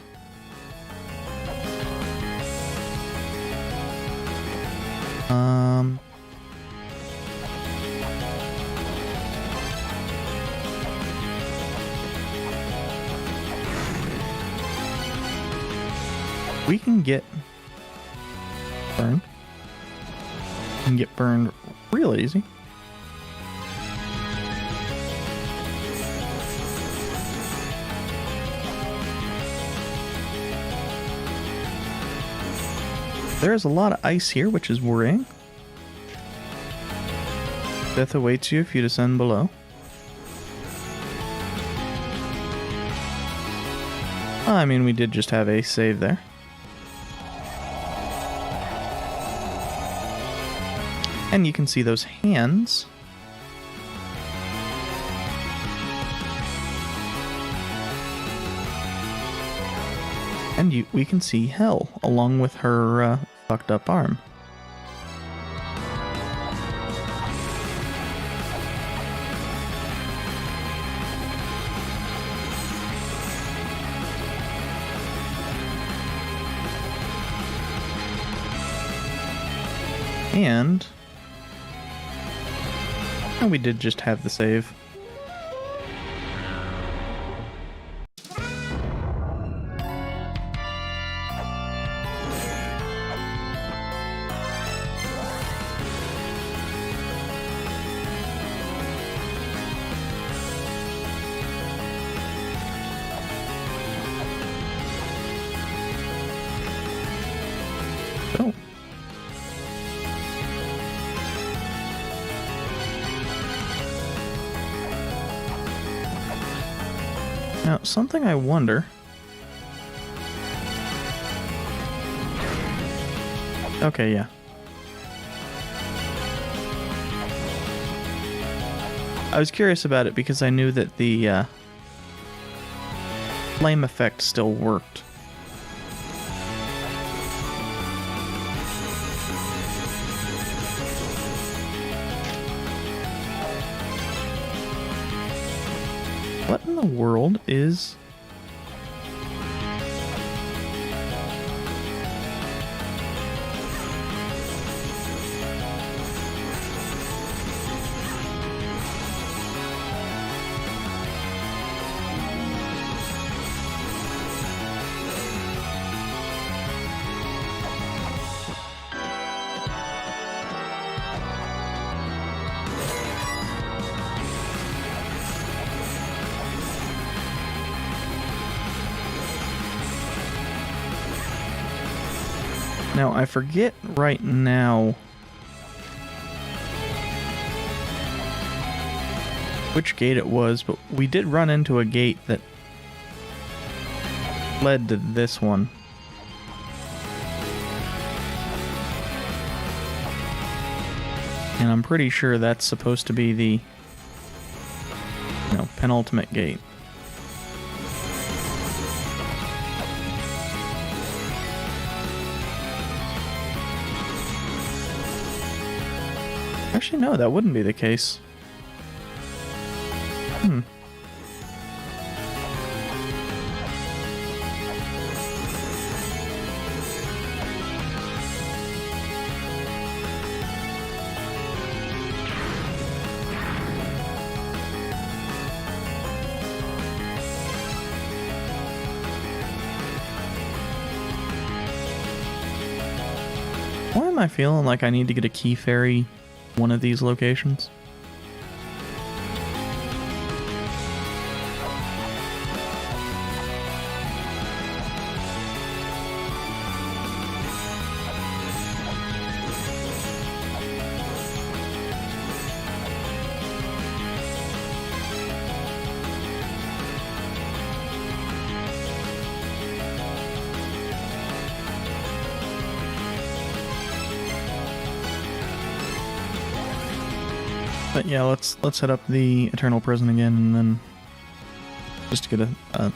We can get burned. We can get burned real easy. There's a lot of ice here, which is worrying. Death awaits you if you descend below. I mean, we did just have a save there. And you can see those hands. And we can see Hell along with her fucked up arm. And we did just have the save. So. Now, something I wonder... Okay, yeah. I was curious about it because I knew that the flame effect still worked. What in the world is... Now, I forget right now which gate it was, but we did run into a gate that led to this one. And I'm pretty sure that's supposed to be the, penultimate gate. Actually, no, that wouldn't be the case. Why am I feeling like I need to get a key fairy one of these locations? But yeah, let's head up the Eternal Prison again, and then just to get a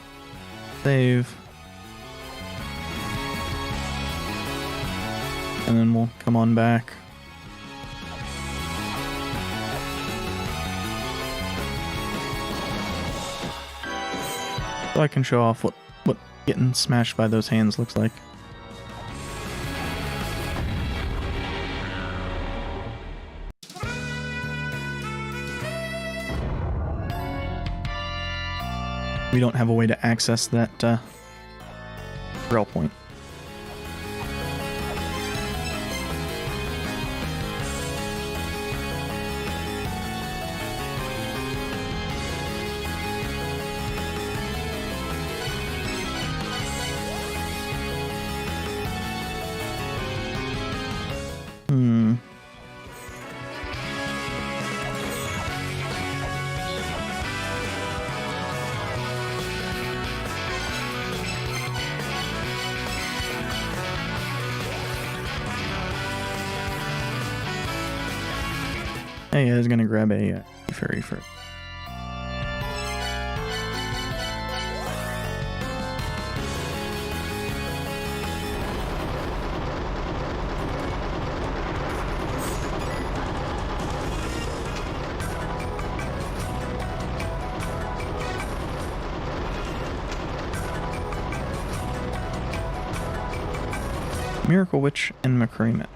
save, and then we'll come on back. So I can show off what getting smashed by those hands looks like. We don't have a way to access that rail point. Hey, I was gonna grab a fairy first. Miracle Witch and McCreamy.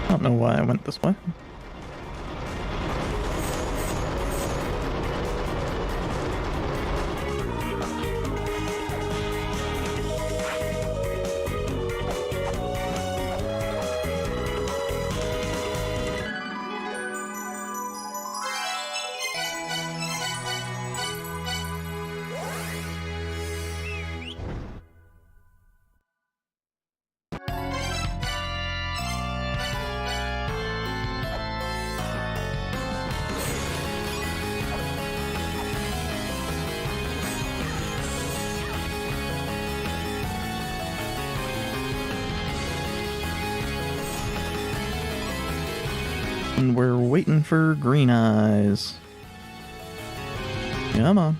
I don't know why I went this way. And we're waiting for green eyes. Come on.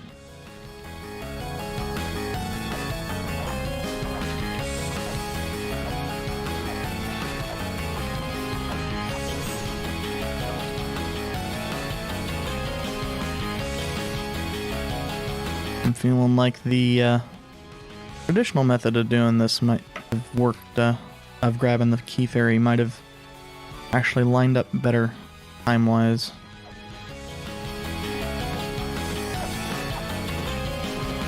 I'm feeling like the traditional method of doing this might have worked, of grabbing the key fairy might have actually lined up better time-wise.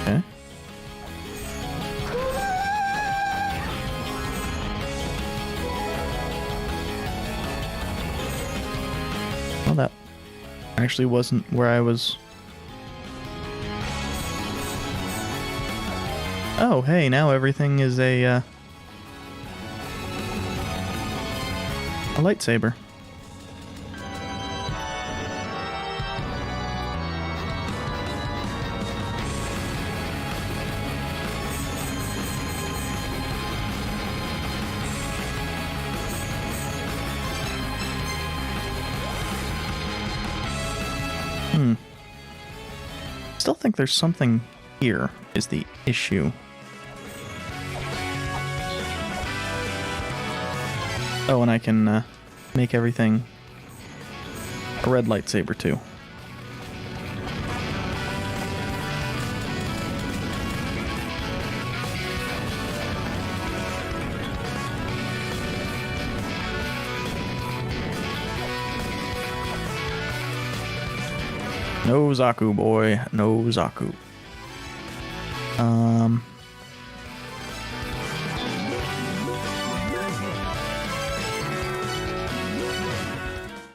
Okay. Well, that actually wasn't where I was. Oh, hey, now everything is a lightsaber. Still think there's something here is the issue. Oh, and I can make everything a red lightsaber too. No Zaku, boy. No Zaku.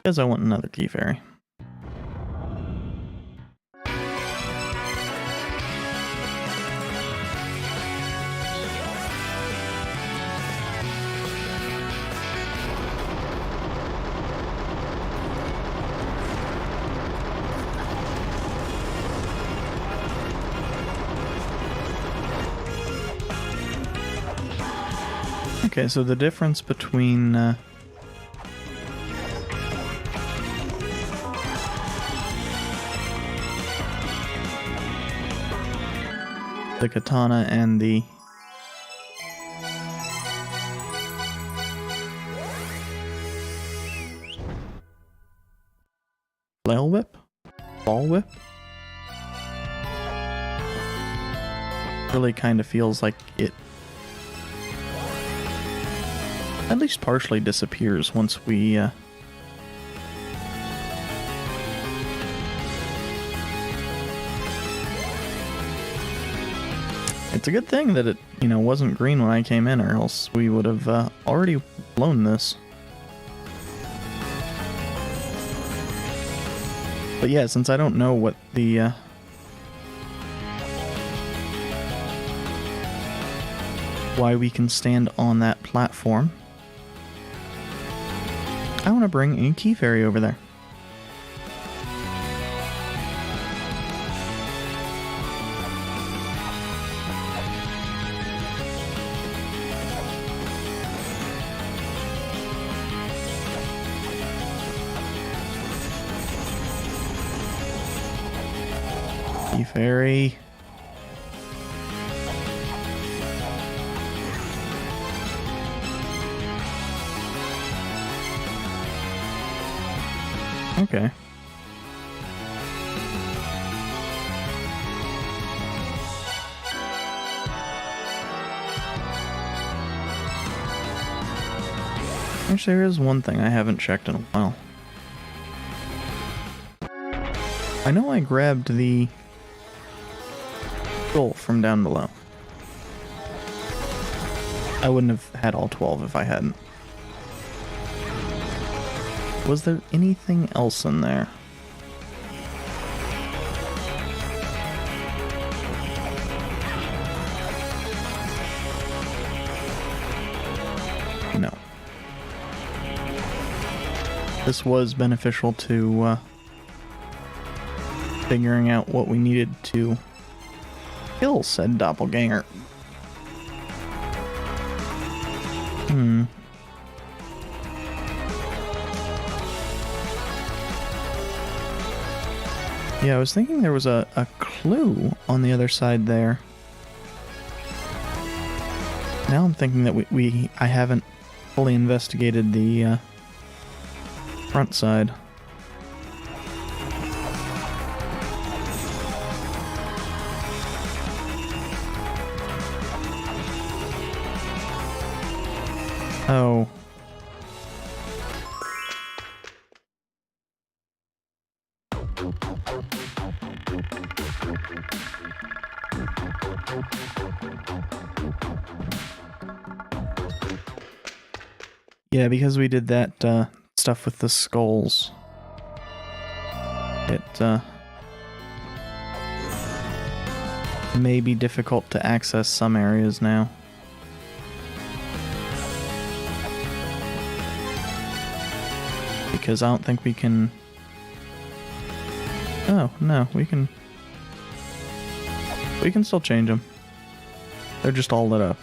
Because I want another key fairy. Okay, so the difference between the katana and the flail whip? Ball whip? Really kind of feels like it at least partially disappears once we It's a good thing that it, wasn't green when I came in, or else we would have already blown this. But yeah, since I don't know what the why we can stand on that platform, I want to bring a key fairy over there. Key fairy. Okay. Actually, there is one thing I haven't checked in a while. I know I grabbed the skull from down below. I wouldn't have had all 12 if I hadn't. Was there anything else in there? No. This was beneficial to figuring out what we needed to kill said doppelganger. Yeah, I was thinking there was a clue on the other side there. Now I'm thinking that I haven't fully investigated the front side. Oh. Yeah, because we did that stuff with the skulls. It may be difficult to access some areas now. Because I don't think we can... Oh, no, we can still change them. They're just all lit up.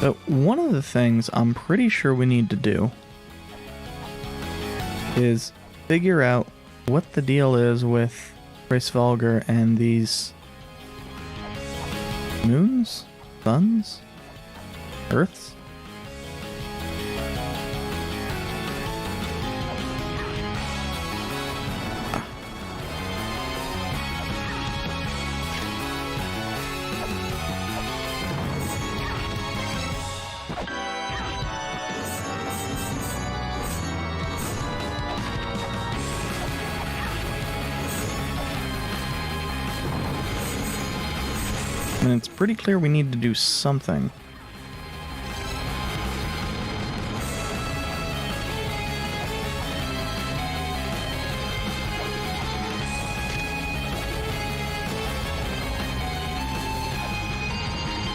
But one of the things I'm pretty sure we need to do is figure out what the deal is with Hraesvelgr and these moons? Suns? Earths? And it's pretty clear we need to do something.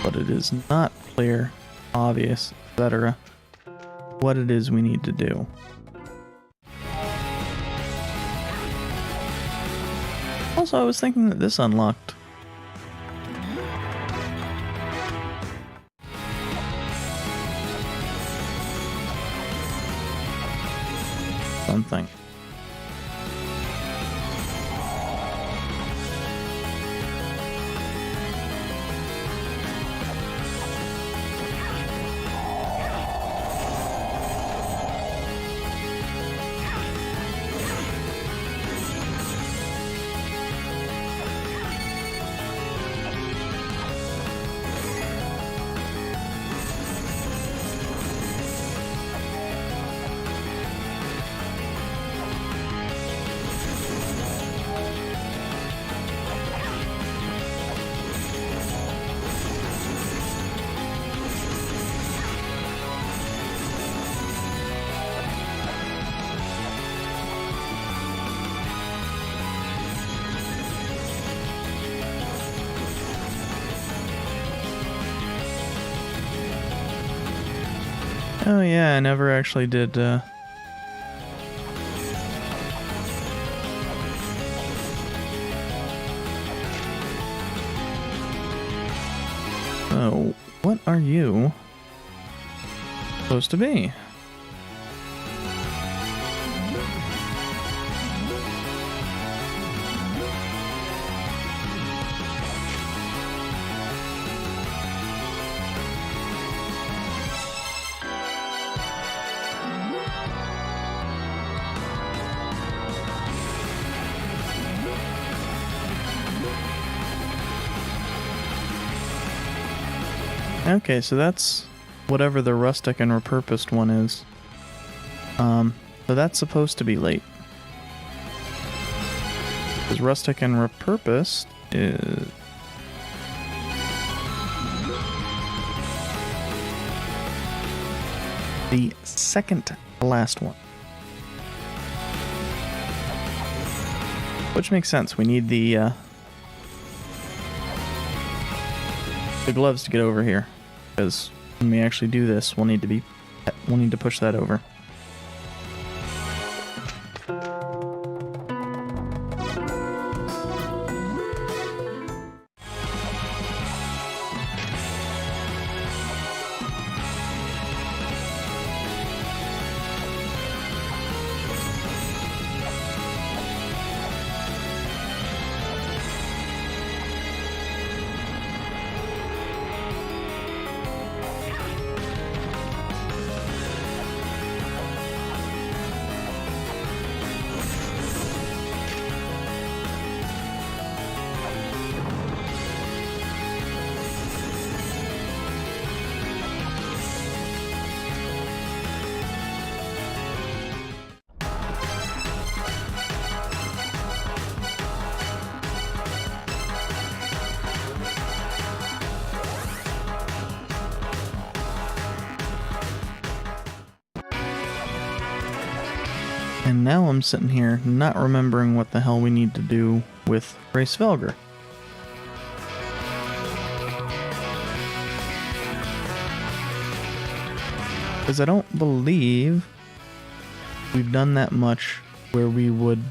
But it is not clear, obvious, etc. what it is we need to do. Also, I was thinking that this unlocked. Something. Oh yeah, I never actually did, Oh, what are you supposed to be? Okay, so that's whatever the rustic and repurposed one is. So that's supposed to be late. Because rustic and repurposed is... the second to last one. Which makes sense. We need the gloves to get over here. Because when we actually do this, we'll need to push that over. And now I'm sitting here not remembering what the hell we need to do with Ray Svelger. Because I don't believe we've done that much where we would...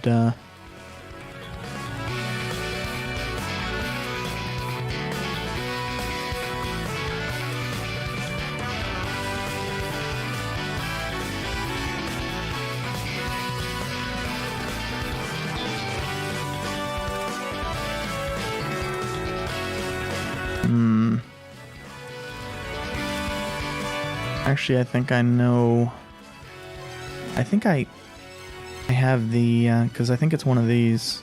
Actually, I think I know... I think I have the... because I think it's one of these.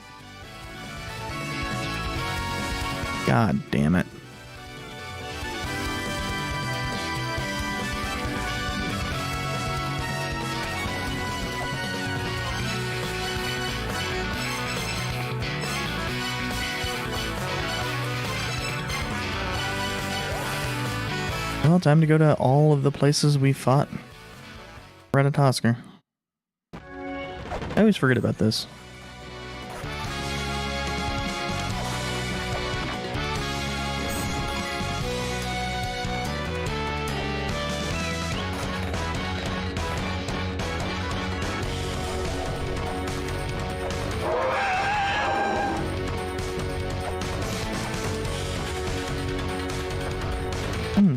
God damn it. Well, time to go to all of the places we fought Ratatoskr. I always forget about this.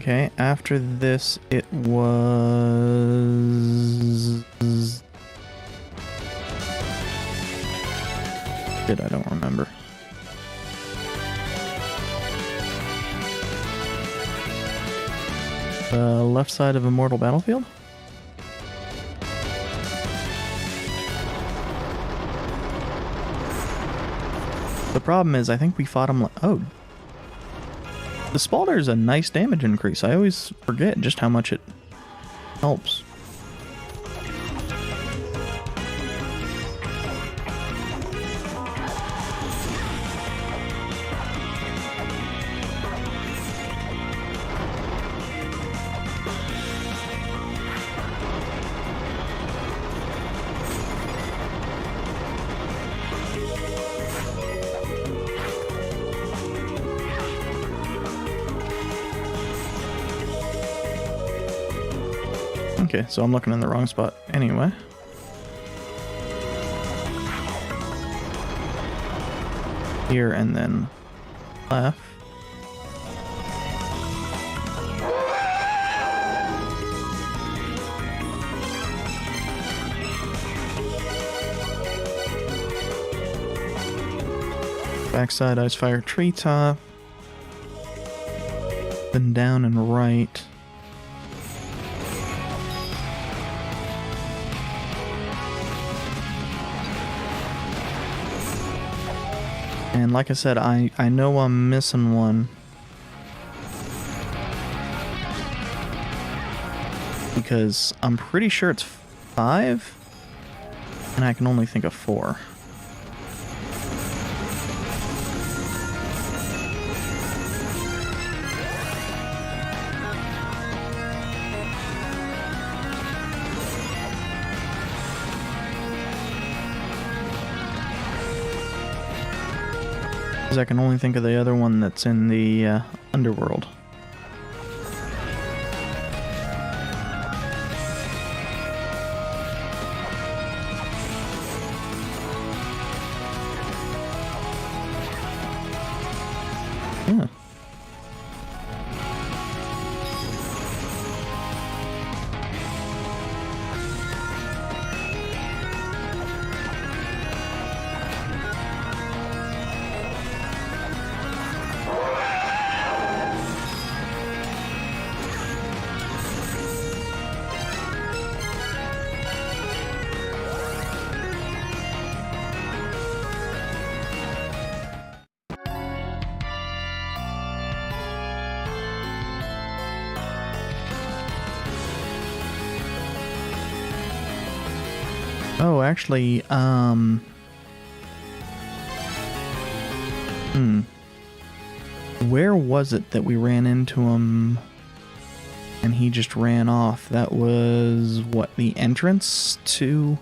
Okay, after this, it was... Shit, I don't remember. The left side of Immortal Battlefield? The problem is, I think we fought him like... Oh. The Spalder is a nice damage increase. I always forget just how much it helps. Okay, so I'm looking in the wrong spot anyway. Here and then left. Backside, Icefire Treetop. Then down and right. And like I said, I know I'm missing one. Because I'm pretty sure it's 5. And I can only think of 4. I can only think of the other one that's in the Underworld. Yeah. Oh, actually, where was it that we ran into him and he just ran off? That was, what, the entrance to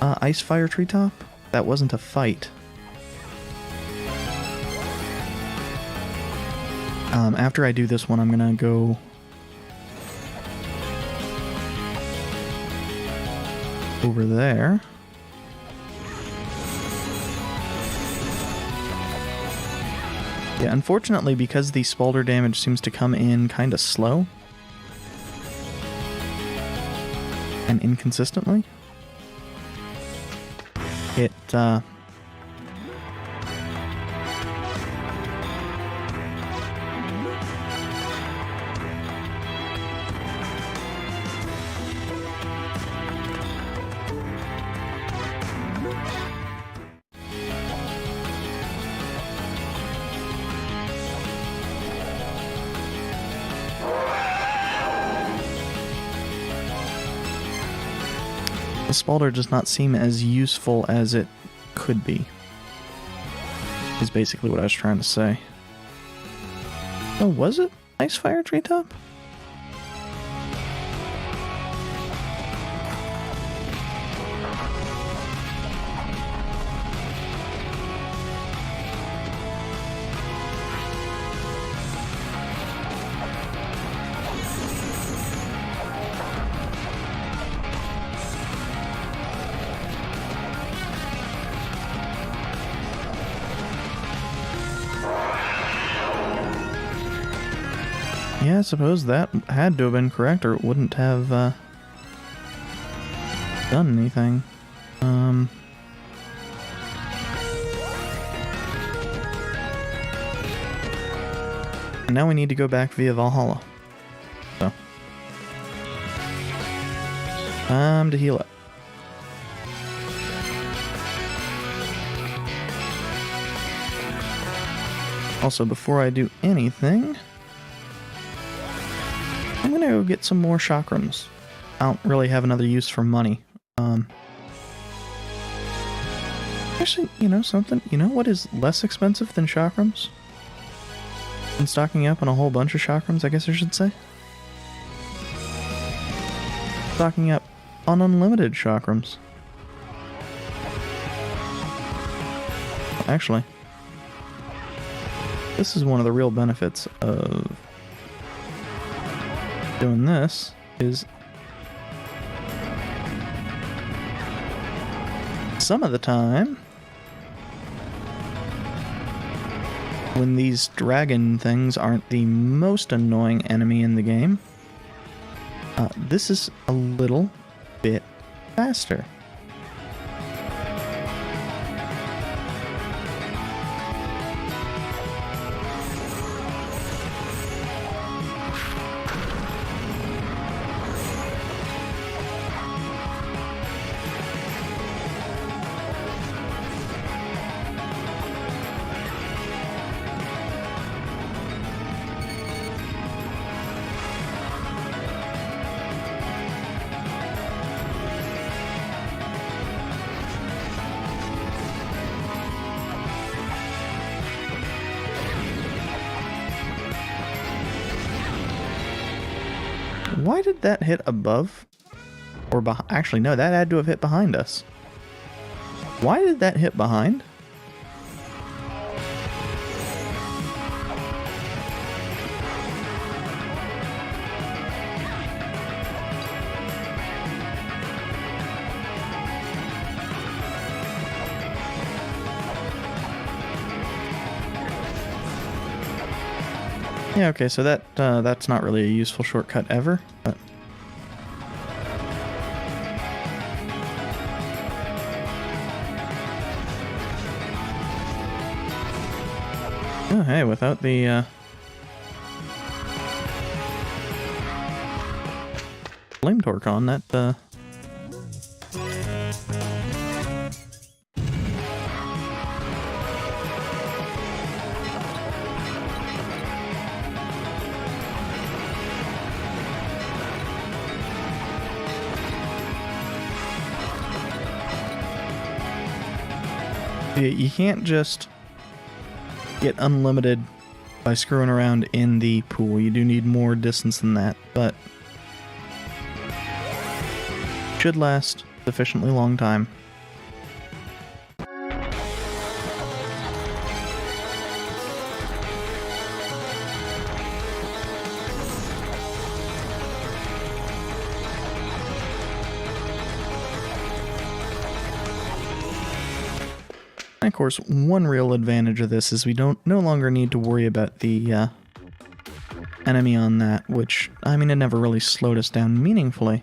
Icefire Treetop? That wasn't a fight. After I do this one, I'm gonna go... over there. Yeah, unfortunately, because the Spalder damage seems to come in kind of slow and inconsistently, it the Spalder does not seem as useful as it could be, is basically what I was trying to say. Oh, was it Icefire Treetop? Yeah, I suppose that had to have been correct, or it wouldn't have done anything. And now we need to go back via Valhalla. So, time to heal up. Also, before I do anything, I'm gonna go get some more chakrams. I don't really have another use for money. Actually, you know something? You know what is less expensive than chakrams? And stocking up on a whole bunch of chakrams, I guess I should say. Stocking up on unlimited chakrams. Actually, this is one of the real benefits of doing this, is some of the time when these dragon things aren't the most annoying enemy in the game, this is a little bit faster. Why did that hit above? Or behind? Actually, no, that had to have hit behind us. Why did that hit behind? Yeah, okay, so that's not really a useful shortcut ever, but... Oh, hey, without the, flame torque on, that, you can't just get unlimited by screwing around in the pool. You do need more distance than that, but should last sufficiently long time. And of course, one real advantage of this is we no longer need to worry about the enemy on that, which, I mean, it never really slowed us down meaningfully.